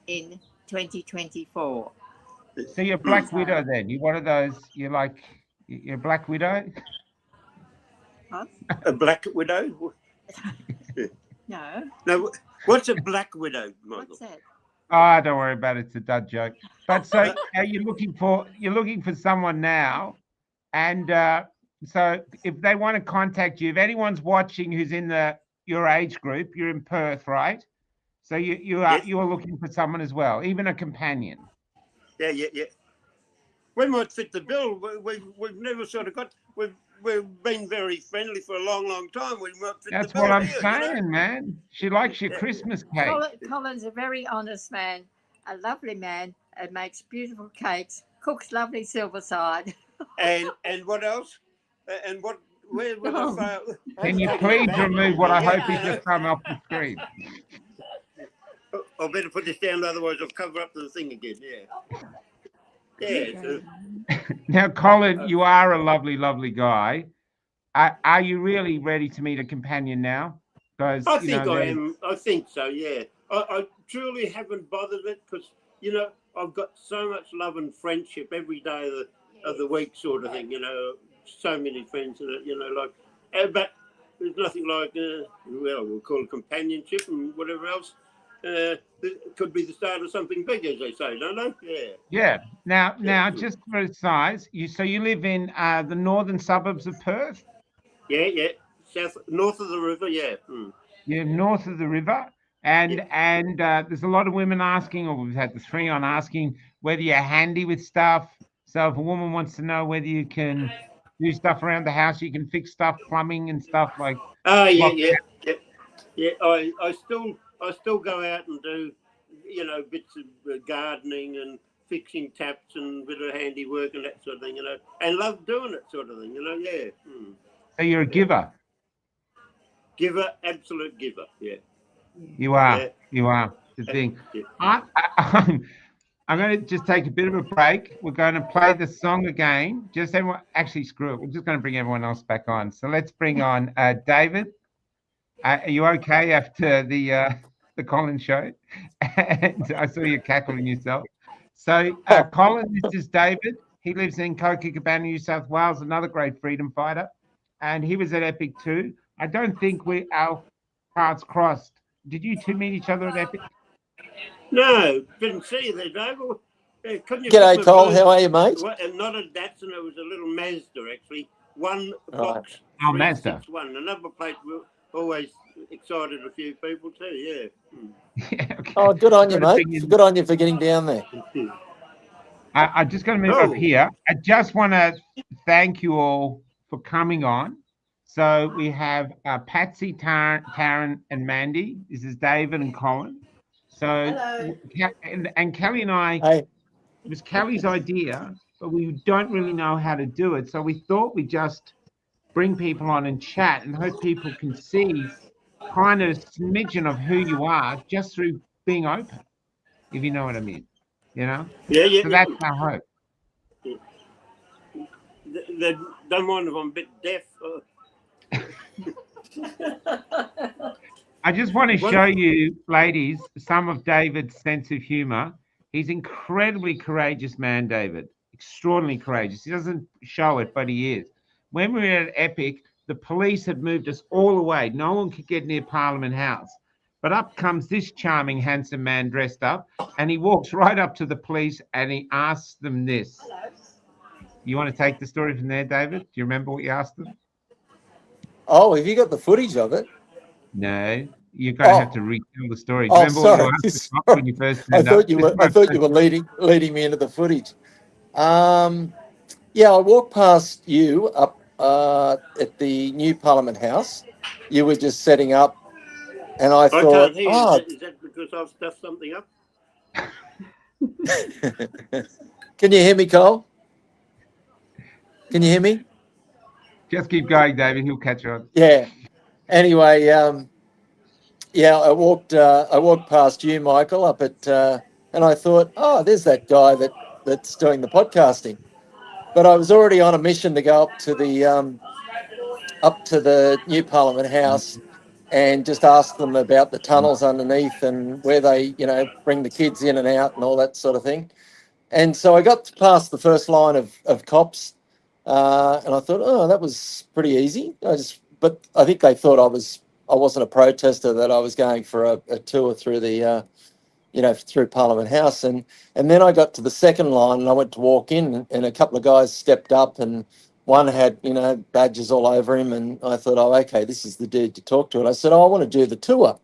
in 2024. So you're a Black Widow then? You're one of those, you're a Black Widow? Huh? A Black Widow? No. No, what's a Black Widow, Michael? What's that? Oh, don't worry about it. It's a dud joke. But so are you looking for someone now, and so if they want to contact you, if anyone's watching who's in your age group, you're in Perth, right? So you are looking for someone as well, even a companion. Yeah. We might fit the bill. We've never sort of got. We've been very friendly for a long time. We might fit That's the bill. what I'm here, saying, man. She likes your Christmas cake. Colin's a very honest man, a lovely man, and makes beautiful cakes, cooks lovely silverside. And what else? And what? Where will I fail? Can you please remove what I hope is just come off the screen? I better put this down, otherwise I'll cover up the thing again. Yeah. Now, Colin, you are a lovely, lovely guy. Are you really ready to meet a companion now? Because I think I am. I think so. Yeah. I truly haven't bothered it because I've got so much love and friendship every day of the week, sort of thing. So many friends, but there's nothing like we'll call it companionship and whatever else. It could be the start of something big, as they say, don't they? Yeah. Yeah. Now, just for size, you live in the northern suburbs of Perth? Yeah. North of the river, yeah. You're north of the river, and there's a lot of women asking, or we've had the three on asking, whether you're handy with stuff. So if a woman wants to know whether you can do stuff around the house, you can fix stuff, plumbing and stuff like. Oh, yeah. I still go out and do, bits of gardening and fixing taps and a bit of handiwork and that sort of thing, and love doing it, sort of thing, yeah. So you're a giver. Giver, absolute giver, yeah. You are. Yeah. You are the thing. Yeah. I'm going to just take a bit of a break. We're going to play the song again. Just everyone, actually, screw it. We're just going to bring everyone else back on. So let's bring on David. Are you okay after the Colin show? And I saw you cackling yourself. So Colin, this is David. He lives in Cochabamba, New South Wales, another great freedom fighter. And he was at Epic too. I don't think our paths crossed. Did you two meet each other at Epic? No, didn't see you there, David. G'day, Cole. How are you, mate? Not a Datsun, it was a little Mazda, actually. One box. Oh, Mazda. 361. Another plate always excited a few people too, yeah. Yeah, okay. Oh, good on you, mate. Good on you for getting down there. I'm just going to move up here. I just want to thank you all for coming on. So we have Patsy, Taryn, and Mandy. This is David and Colin. So, Hello. and Kelly and I, Hey, it was Kelly's idea, but we don't really know how to do it. So we thought we'd just bring people on and chat and hope people can see kind of a smidgen of who you are just through being open, if you know what I mean. You know? Yeah, yeah. So that's our hope. They don't mind if I'm a bit deaf. I just want to One- show you, ladies, some of David's sense of humor. He's incredibly courageous man, David. Extraordinarily courageous. He doesn't show it, but he is. When we were at Epic, the police had moved us all away. No one could get near Parliament House. But up comes this charming, handsome man dressed up, and he walks right up to the police and he asks them this. Hello. You want to take the story from there, David? Do you remember what you asked them? oh, have you got the footage of it? No, you're going to have Oh, to retell the story. Do you oh, remember what you sorry. asked the cop Sorry. when you first I turned up? thought you This is were. I my thought you first. were leading me into the footage. Yeah, I walked past you up at the new Parliament House. You were just setting up, and I I thought, can't hear. oh, Is that because I've stuffed something up? can you hear me, Cole? Can you hear me? Just keep going, David. He'll catch on. Yeah. Anyway, yeah, I walked past you, Michael, up at, and I thought, oh, there's that guy that's doing the podcasting. But I was already on a mission to go up to the new Parliament House and just ask them about the tunnels underneath and where they, bring the kids in and out and all that sort of thing. And so I got past the first line of cops, and I thought, oh, that was pretty easy. But I think they thought I wasn't a protester, that I was going for a tour through the, through Parliament House. And then I got to the second line and I went to walk in, and a couple of guys stepped up, and one had, badges all over him. And I thought, oh, okay, this is the dude to talk to. And I said, oh, I want to do the tour.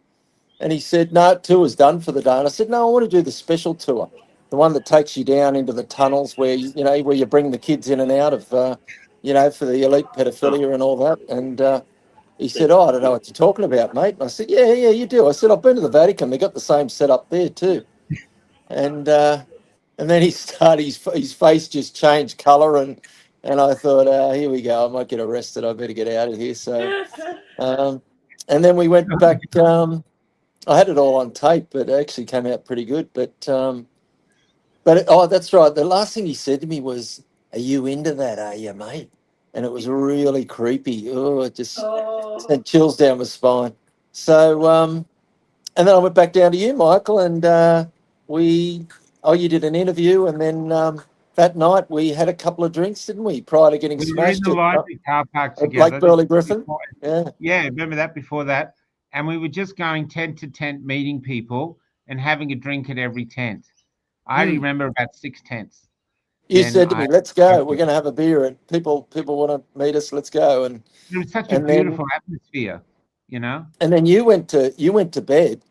And he said, no, tour's done for the day. And I said, no, I want to do the special tour, the one that takes you down into the tunnels where, where you bring the kids in and out of, for the elite Oh, pedophilia and all that. And he said, oh, I don't know what you're talking about, mate. And I said, yeah, you do. I said, I've been to the Vatican. They got the same setup there too. And then he started, his face just changed colour, and I thought, here we go. I might get arrested. I better get out of here. So, and then we went back. I had it all on tape, but it actually came out pretty good. Oh, that's right. The last thing he said to me was, "Are you into that? Are you, mate?" And it was really creepy. Oh, it just sent chills down my spine. So, and then I went back down to you, Michael, and you did an interview, and then that night we had a couple of drinks, didn't we? Prior to getting We were in smashed the library car park at Lake together. This Burley is Griffin. before- Yeah. Yeah, remember that before that? And we were just going tent to tent, meeting people and having a drink at every tent. I remember about 6 tents. You Then said to me, "Let's I go. We're going to have a beer, and people want to meet us. Let's go." And it was such a and then beautiful atmosphere, you know? and then you went to bed,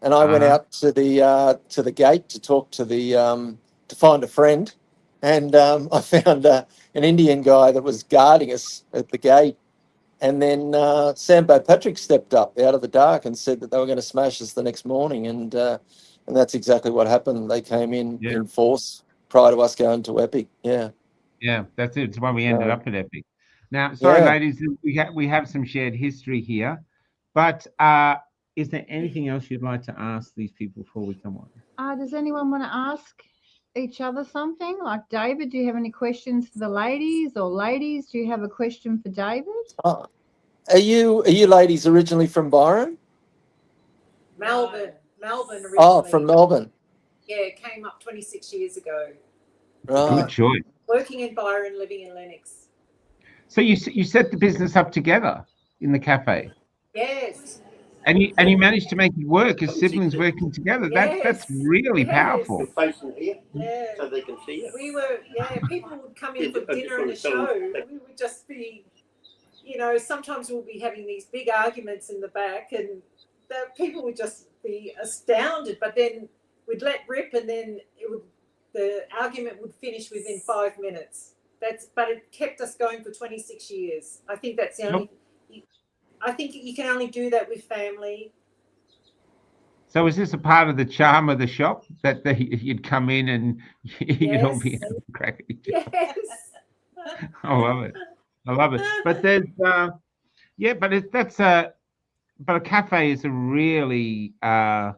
and I went Uh-huh. out to the gate to talk to the to find a friend, and I found an Indian guy that was guarding us at the gate. And then Sambo Patrick stepped up out of the dark and said that they were going to smash us the next morning, and that's exactly what happened. They came Yeah, in force prior to us going to Epic. Yeah. yeah, that's it. It's why we ended So, up at Epic. Now, sorry, yeah. ladies, we have some shared history here, but is there anything else you'd like to ask these people before we come on? Does anyone want to ask each other something? Like David, do you have any questions for the ladies, or ladies, do you have a question for David? Are you ladies originally from Byron? Melbourne originally. Oh, from Melbourne. Yeah, came up 26 years ago. Good Right. choice. Working in Byron, living in Lennox. So you set the business up together in the cafe, Yes. and you managed to make it work as siblings working together. That's really Yes. powerful. you're facing here Yeah. so they can see you. We were, people would come in Yeah, for I just dinner and wanna a tell show. them that- We would just be, sometimes we'll be having these big arguments in the back, and the people would just be astounded. But then we'd let rip, and then the argument would finish within 5 minutes. But it kept us going for 26 years. I think that's the only I think you can only do that with family. So is this a part of the charm of the shop that you'd come in and you'd all be Yes. having a crack at each other? Yes. I love it. I love it. But there's yeah, but but a cafe is a really an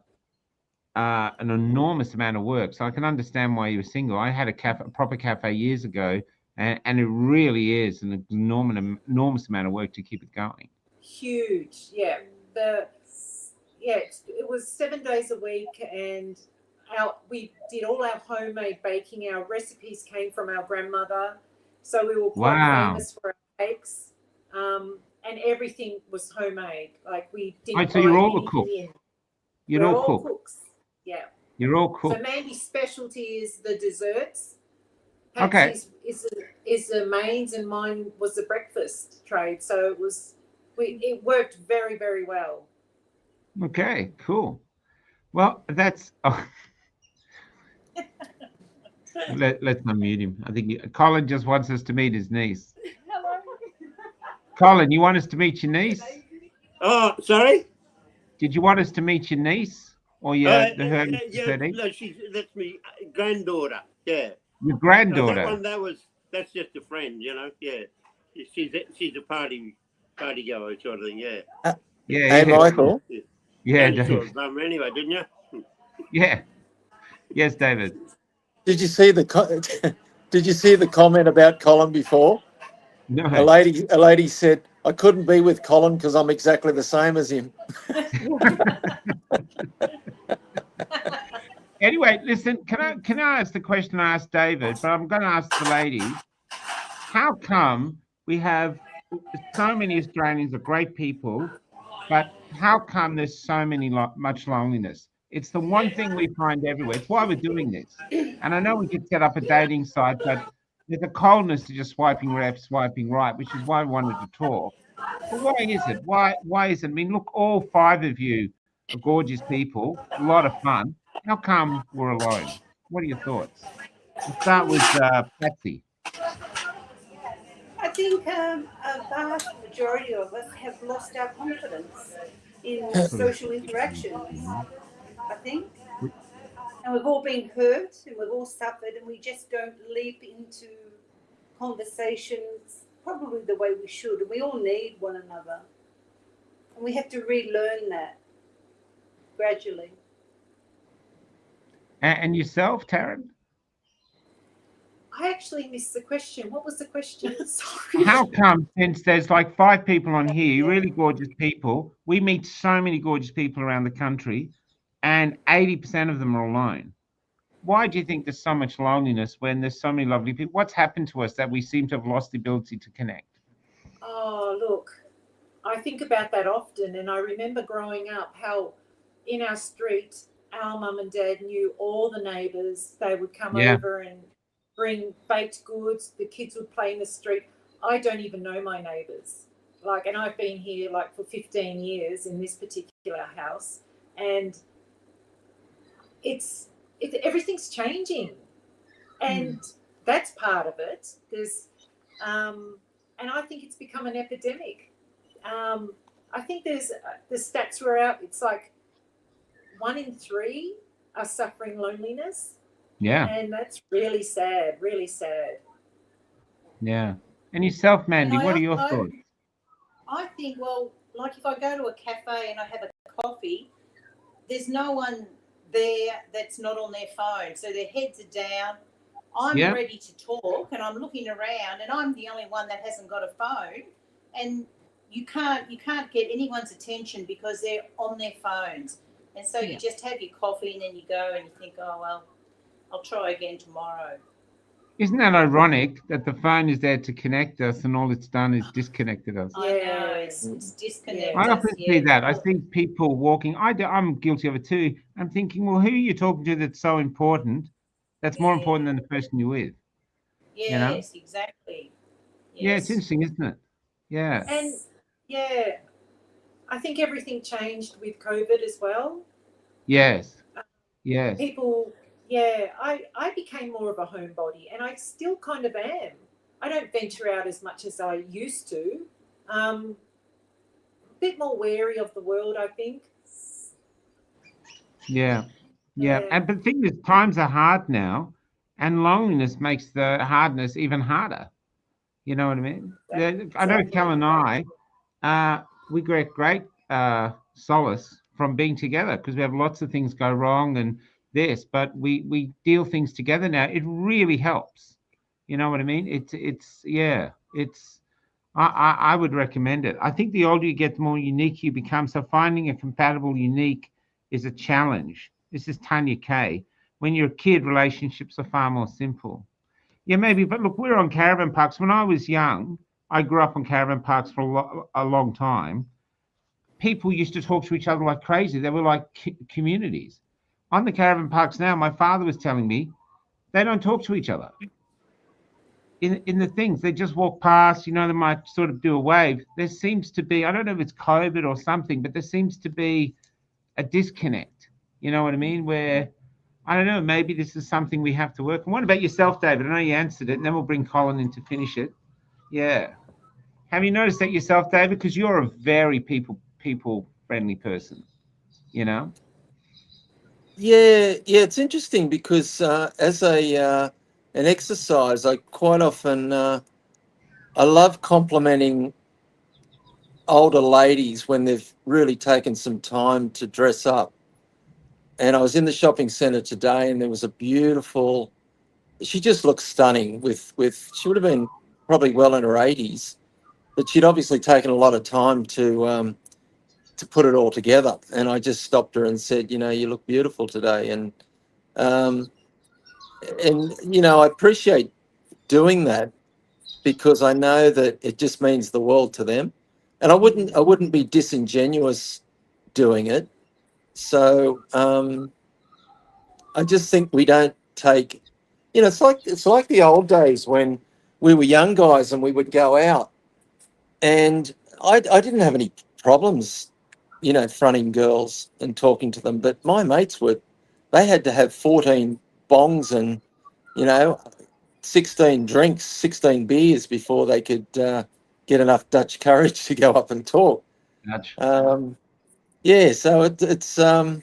enormous amount of work. So I can understand why you were single. I had a proper cafe years ago, and it really is an enormous amount of work to keep it going. Huge. Yeah. It was 7 days a week, and we did all our homemade baking. Our recipes came from our grandmother, so we were quite Wow. famous for our cakes. And everything was homemade. Like we didn't Right, so buy you're all the anything cooks. in. You're We're all all cooks. cooks. Yeah. You're all So cooks. Mandy's specialty is the desserts. Okay. Patsy's is the mains, and mine was the breakfast trade. So it worked very, very well. Okay, cool. Well, that's let's unmute him. I think Colin just wants us to meet his niece. Hello. Colin, you want us to meet your niece? Oh, sorry. Did you want us to meet your niece or Yeah, her no, that's me granddaughter. Yeah. your No, granddaughter? that one, that's just a friend, you know. Yeah. She's a party goer sort of thing. Yeah. Yeah. Hey, Michael. Yeah, You saw Dave. his mum anyway, didn't you? Yeah. Yes, David. Did you see the Did you see the comment about Colin before? No. A lady said, "I couldn't be with Colin because I'm exactly the same as him." Anyway, listen, can I ask the question I asked David, but I'm going to ask the lady. How come we have so many Australians are great people, but how come there's so much loneliness? It's the one thing we find everywhere. It's why we're doing this. And I know we could set up a dating site, but there's a coldness to just swiping left, swiping right, which is why we wanted to talk. But why is it? Why is it? I mean, look, all 5 of you are gorgeous people, a lot of fun. How come we're alone? What are your thoughts? We'll start with Patsy. I think a vast majority of us have lost our confidence in social interactions, I think. And we've all been hurt and we've all suffered, and we just don't leap into conversations probably the way we should. And we all need one another. And we have to relearn that gradually. And yourself, Taryn? I actually missed the question. What was the question? Sorry. How come, since there's like 5 people on here, really gorgeous people, we meet so many gorgeous people around the country, and 80% of them are alone? Why do you think there's so much loneliness when there's so many lovely people? What's happened to us that we seem to have lost the ability to connect? Oh, look, I think about that often, and I remember growing up how in our street, our mum and dad knew all the neighbours. They would come over and bring baked goods. The kids would play in the street. I don't even know my neighbours. And I've been here for 15 years in this particular house, and everything's changing, and that's part of it. And I think it's become an epidemic. I think the stats were out. It's like 1 in 3 are suffering loneliness. Yeah. And that's really sad, really sad. Yeah. And yourself, Mandy, what are your thoughts? I think, well, like if I go to a cafe and I have a coffee, there's no one there that's not on their phone. So their heads are down. I'm ready to talk and I'm looking around and I'm the only one that hasn't got a phone. And you can't get anyone's attention because they're on their phones. And so you just have your coffee and then you go and you think, oh, well, I'll try again tomorrow. Isn't that ironic that the phone is there to connect us and all it's done is disconnected us? I know, it's disconnected. I often see that. I see people walking. I'm guilty of it too. I'm thinking, well, who are you talking to that's so important? That's more important than the person you're with. Yes, you know? Exactly. Yes. Yeah, it's interesting, isn't it? Yeah. And I think everything changed with COVID as well. Yes. Yes. People, I became more of a homebody, and I still kind of am. I don't venture out as much as I used to. bit more wary of the world, I think. Yeah. Yeah. Yeah. And but the thing is, times are hard now, and loneliness makes the hardness even harder. You know what I mean? I know Cal and I, we get great solace from being together because we have lots of things go wrong and this, but we deal things together now. It really helps. You know what I mean? It's yeah. It's I would recommend it. I think the older you get, the more unique you become. So finding a compatible unique is a challenge. This is Tanya Kay. When you're a kid, relationships are far more simple. Yeah, maybe. But look, we're on caravan parks. When I was young, I grew up on caravan parks for a long time. People used to talk to each other like crazy. They were like communities. On the caravan parks now, my father was telling me they don't talk to each other. In the things, they just walk past, they might sort of do a wave. There seems to be, I don't know if it's COVID or something, but there seems to be a disconnect. You know what I mean? Where I don't know, maybe this is something we have to work on. What about yourself, David? I know you answered it, and then we'll bring Colin in to finish it. Yeah. Have you noticed that yourself, David? Because you're a very people friendly person, you know? Yeah, it's interesting because as an exercise, I quite often I love complimenting older ladies when they've really taken some time to dress up. And I was in the shopping centre today, and there was a beautiful. She just looks stunning. She would have been probably well in her 80s, but she'd obviously taken a lot of time to put it all together. And I just stopped her and said, you look beautiful today. Um, I appreciate doing that because I know that it just means the world to them. And I wouldn't be disingenuous doing it. So I just think we don't take, it's like the old days when we were young guys and we would go out, and I didn't have any problems, fronting girls and talking to them, but my mates would. They had to have 14 bongs and, 16 drinks, 16 beers before they could get enough Dutch courage to go up and talk. Dutch. Yeah, so it's I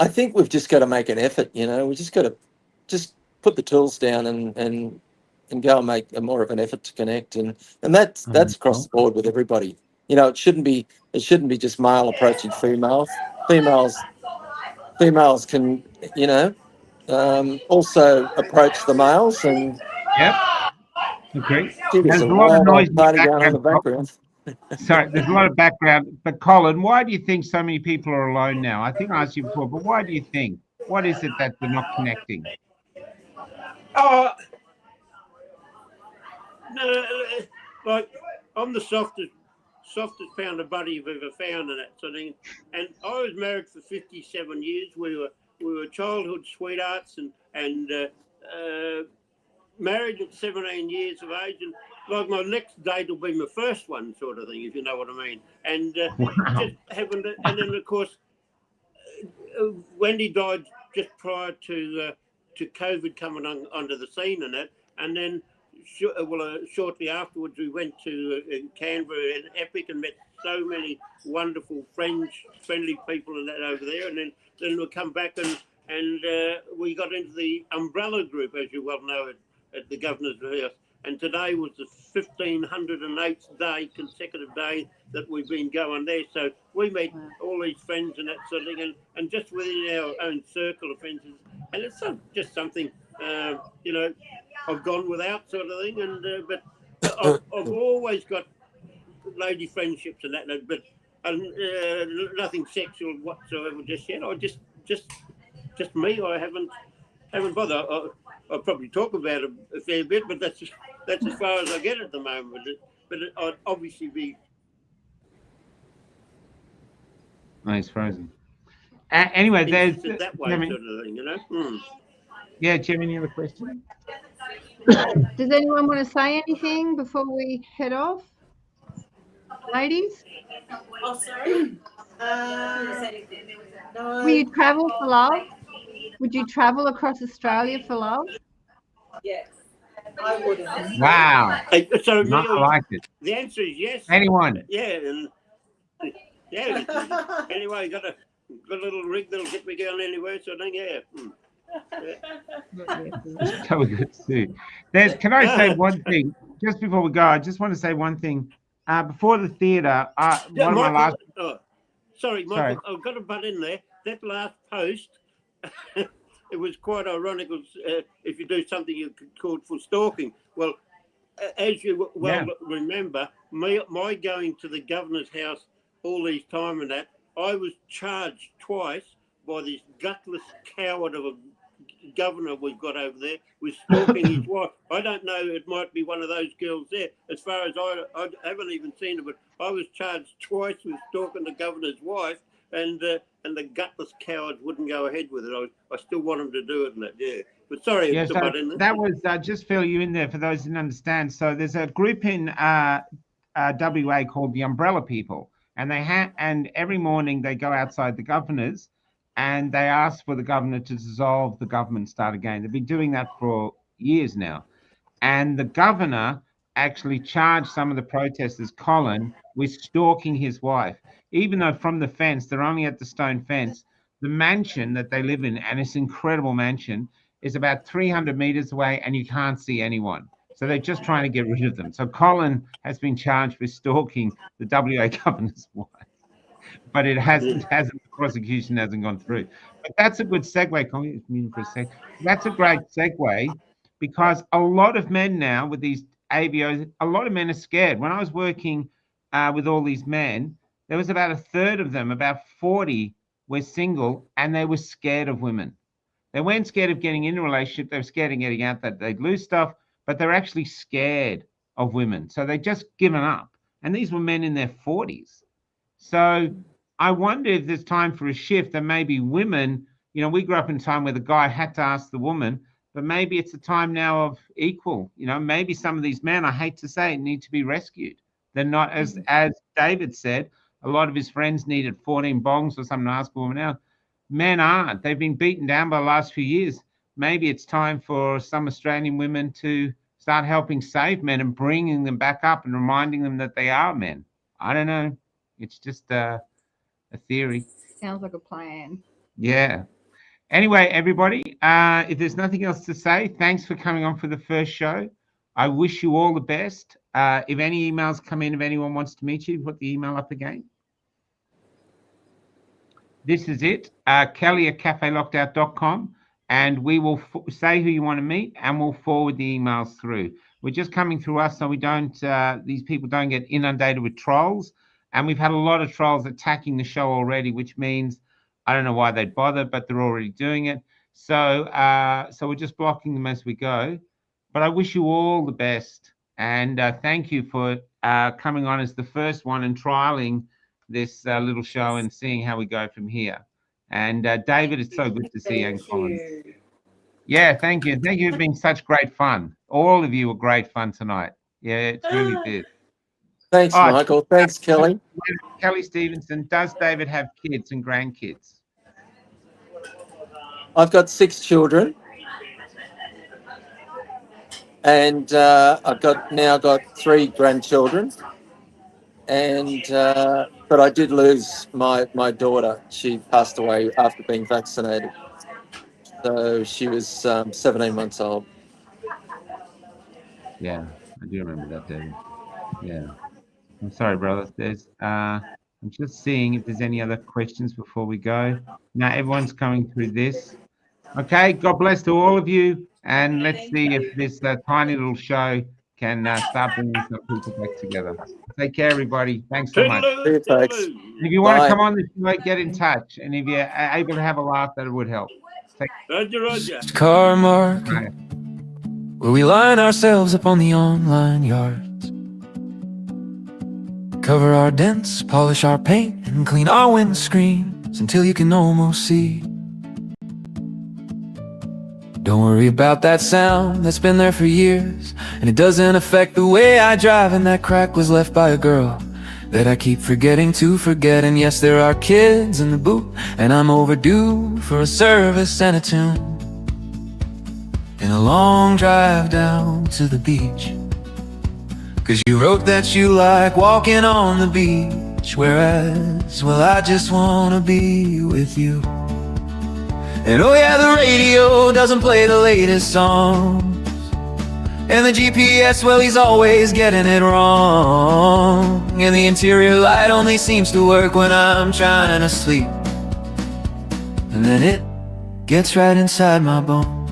think we've just got to make an effort, we just got to just put the tools down and go and make more of an effort to connect, and that's across the board with everybody. It shouldn't be just male approaching females. Females can, also approach the males, and Yep. Okay. there's There's a a lot of noise wild in the party going on in the background. background. Sorry, there's a lot of background. But Colin, why do you think so many people are alone now? I think I asked you before, but why do you think? What is it that we're not connecting? Oh, no, like I'm the softest pound of butter you've ever found, and that sort of thing. And I was married for 57 years. We were childhood sweethearts, and married at 17 years of age, and like my next date will be my first one, sort of thing, if you know what I mean. And Wow. just having to, and then of course Wendy died just prior to COVID coming onto the scene and that, and then shortly afterwards we went to Canberra and Epic and met so many wonderful friendly people and that over there, and then we come back and we got into the umbrella group, as you well know, at the Governor's House. And today was the 1508th day, consecutive day, that we've been going there. So we meet all these friends and that sort of thing, and just within our own circle of friends. And it's just something, I've gone without, sort of thing. And but I've always got lady friendships and that, but nothing sexual whatsoever just yet. I just me. I haven't bothered. I'll probably talk about it a fair bit, but that's as far as I get at the moment. But I'd obviously be. No, he's frozen. Anyway, there's that way, sort of thing, Yeah, Jim, any other question? Does anyone want to say anything before we head off, ladies? Oh, sorry. No. Will you travel for love? Would you travel across Australia for love? Yes, I wouldn't. Wow. So I like it. The answer is yes. Anyone? Yeah, and Yeah. Anyway, got a little rig that'll get me going anywhere, so I think, yeah. So good too. Can I say one thing just before we go? I just want to say one thing. Before the theatre, one of my last. Sorry, Michael, I've got to butt in there. That last post, it was quite ironic. If you do something you called for stalking. Well, as you remember, my going to the governor's house all these time and that, I was charged twice by this gutless coward of a governor we've got over there with stalking his wife. I don't know, it might be one of those girls there. As far as I haven't even seen it, but I was charged twice with stalking the governor's wife, and the gutless coward wouldn't go ahead with it. I still want him to do it, and that, yeah. But sorry, yeah, so that was just fill you in there for those who didn't understand. So there's a group in WA called the Umbrella People, and and every morning they go outside the governor's and they ask for the governor to dissolve the government, start again. They've been doing that for years now. And the governor actually charged some of the protesters, Colin, with stalking his wife. Even though from the fence, they're only at the stone fence, the mansion that they live in, and it's an incredible mansion, is about 300 meters away and you can't see anyone. So they're just trying to get rid of them. So Colin has been charged with stalking the WA governor's wife. But it hasn't, the prosecution hasn't gone through. But that's a good segue. Can we mute for a sec? That's a great segue because a lot of men now with these AVOs, a lot of men are scared. When I was working with all these men, there was about a third of them, about 40 were single and they were scared of women. They weren't scared of getting in a relationship. They were scared of getting out, that they'd lose stuff, but they're actually scared of women. So they just given up. And these were men in their 40s. So I wonder if there's time for a shift, that maybe women, we grew up in a time where the guy had to ask the woman, but maybe it's a time now of equal. Maybe some of these men, I hate to say it, need to be rescued. They're not, as David said, a lot of his friends needed 14 bongs or something to ask a woman out. Men aren't. They've been beaten down by the last few years. Maybe it's time for some Australian women to start helping save men and bringing them back up and reminding them that they are men. I don't know. It's just a theory. Sounds like a plan. Yeah. Anyway, everybody, if there's nothing else to say, thanks for coming on for the first show. I wish you all the best. If any emails come in, if anyone wants to meet you, put the email up again. This is it, kelli@cafelockdout.com, and we will say who you want to meet and we'll forward the emails through. We're just coming through us so we don't, these people don't get inundated with trolls. And we've had a lot of trolls attacking the show already, which means I don't know why they'd bother, but they're already doing it. So we're just blocking them as we go. But I wish you all the best. And thank you for coming on as the first one and trialing this little show and seeing how we go from here. And David, it's so good to see you. And Colin. Yeah, thank you. Thank you for being such great fun. All of you were great fun tonight. Yeah, it really did. Thanks, Michael. Thanks, Kelly. Kelly Stevenson, does David have kids and grandkids? I've got 6 children. And I've now got 3 grandchildren. And but I did lose my daughter. She passed away after being vaccinated. So she was 17 months old. Yeah, I do remember that, David. Yeah. I'm sorry, brother. I'm just seeing if there's any other questions before we go. Now everyone's coming through this. Okay, God bless to all of you. And let's see if this tiny little show can start bringing some people back together. Take care, everybody. Thanks so much. If you want to come on the show, get in touch. And if you're able to have a laugh, that would help. Roger. Car market, where we line ourselves up on the online yards. Cover our dents, polish our paint, and clean our windscreens until you can almost see. Don't worry about that sound that's been there for years, and it doesn't affect the way I drive, and that crack was left by a girl that I keep forgetting to forget. And yes, there are kids in the boot, and I'm overdue for a service and a tune. In a long drive down to the beach, 'cause you wrote that you like walking on the beach, beach. Whereas, well, I just wanna be with you. And oh yeah, the radio doesn't play the latest songs, and the GPS, well, he's always getting it wrong. And the interior light only seems to work when I'm trying to sleep. And then it gets right inside my bones.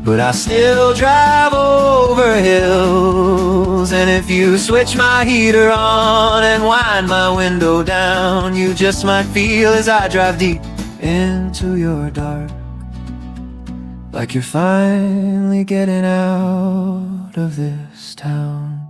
But I still drive over hills, and if you switch my heater on and wind my window down, you just might feel as I drive deep into your dark, like you're finally getting out of this town.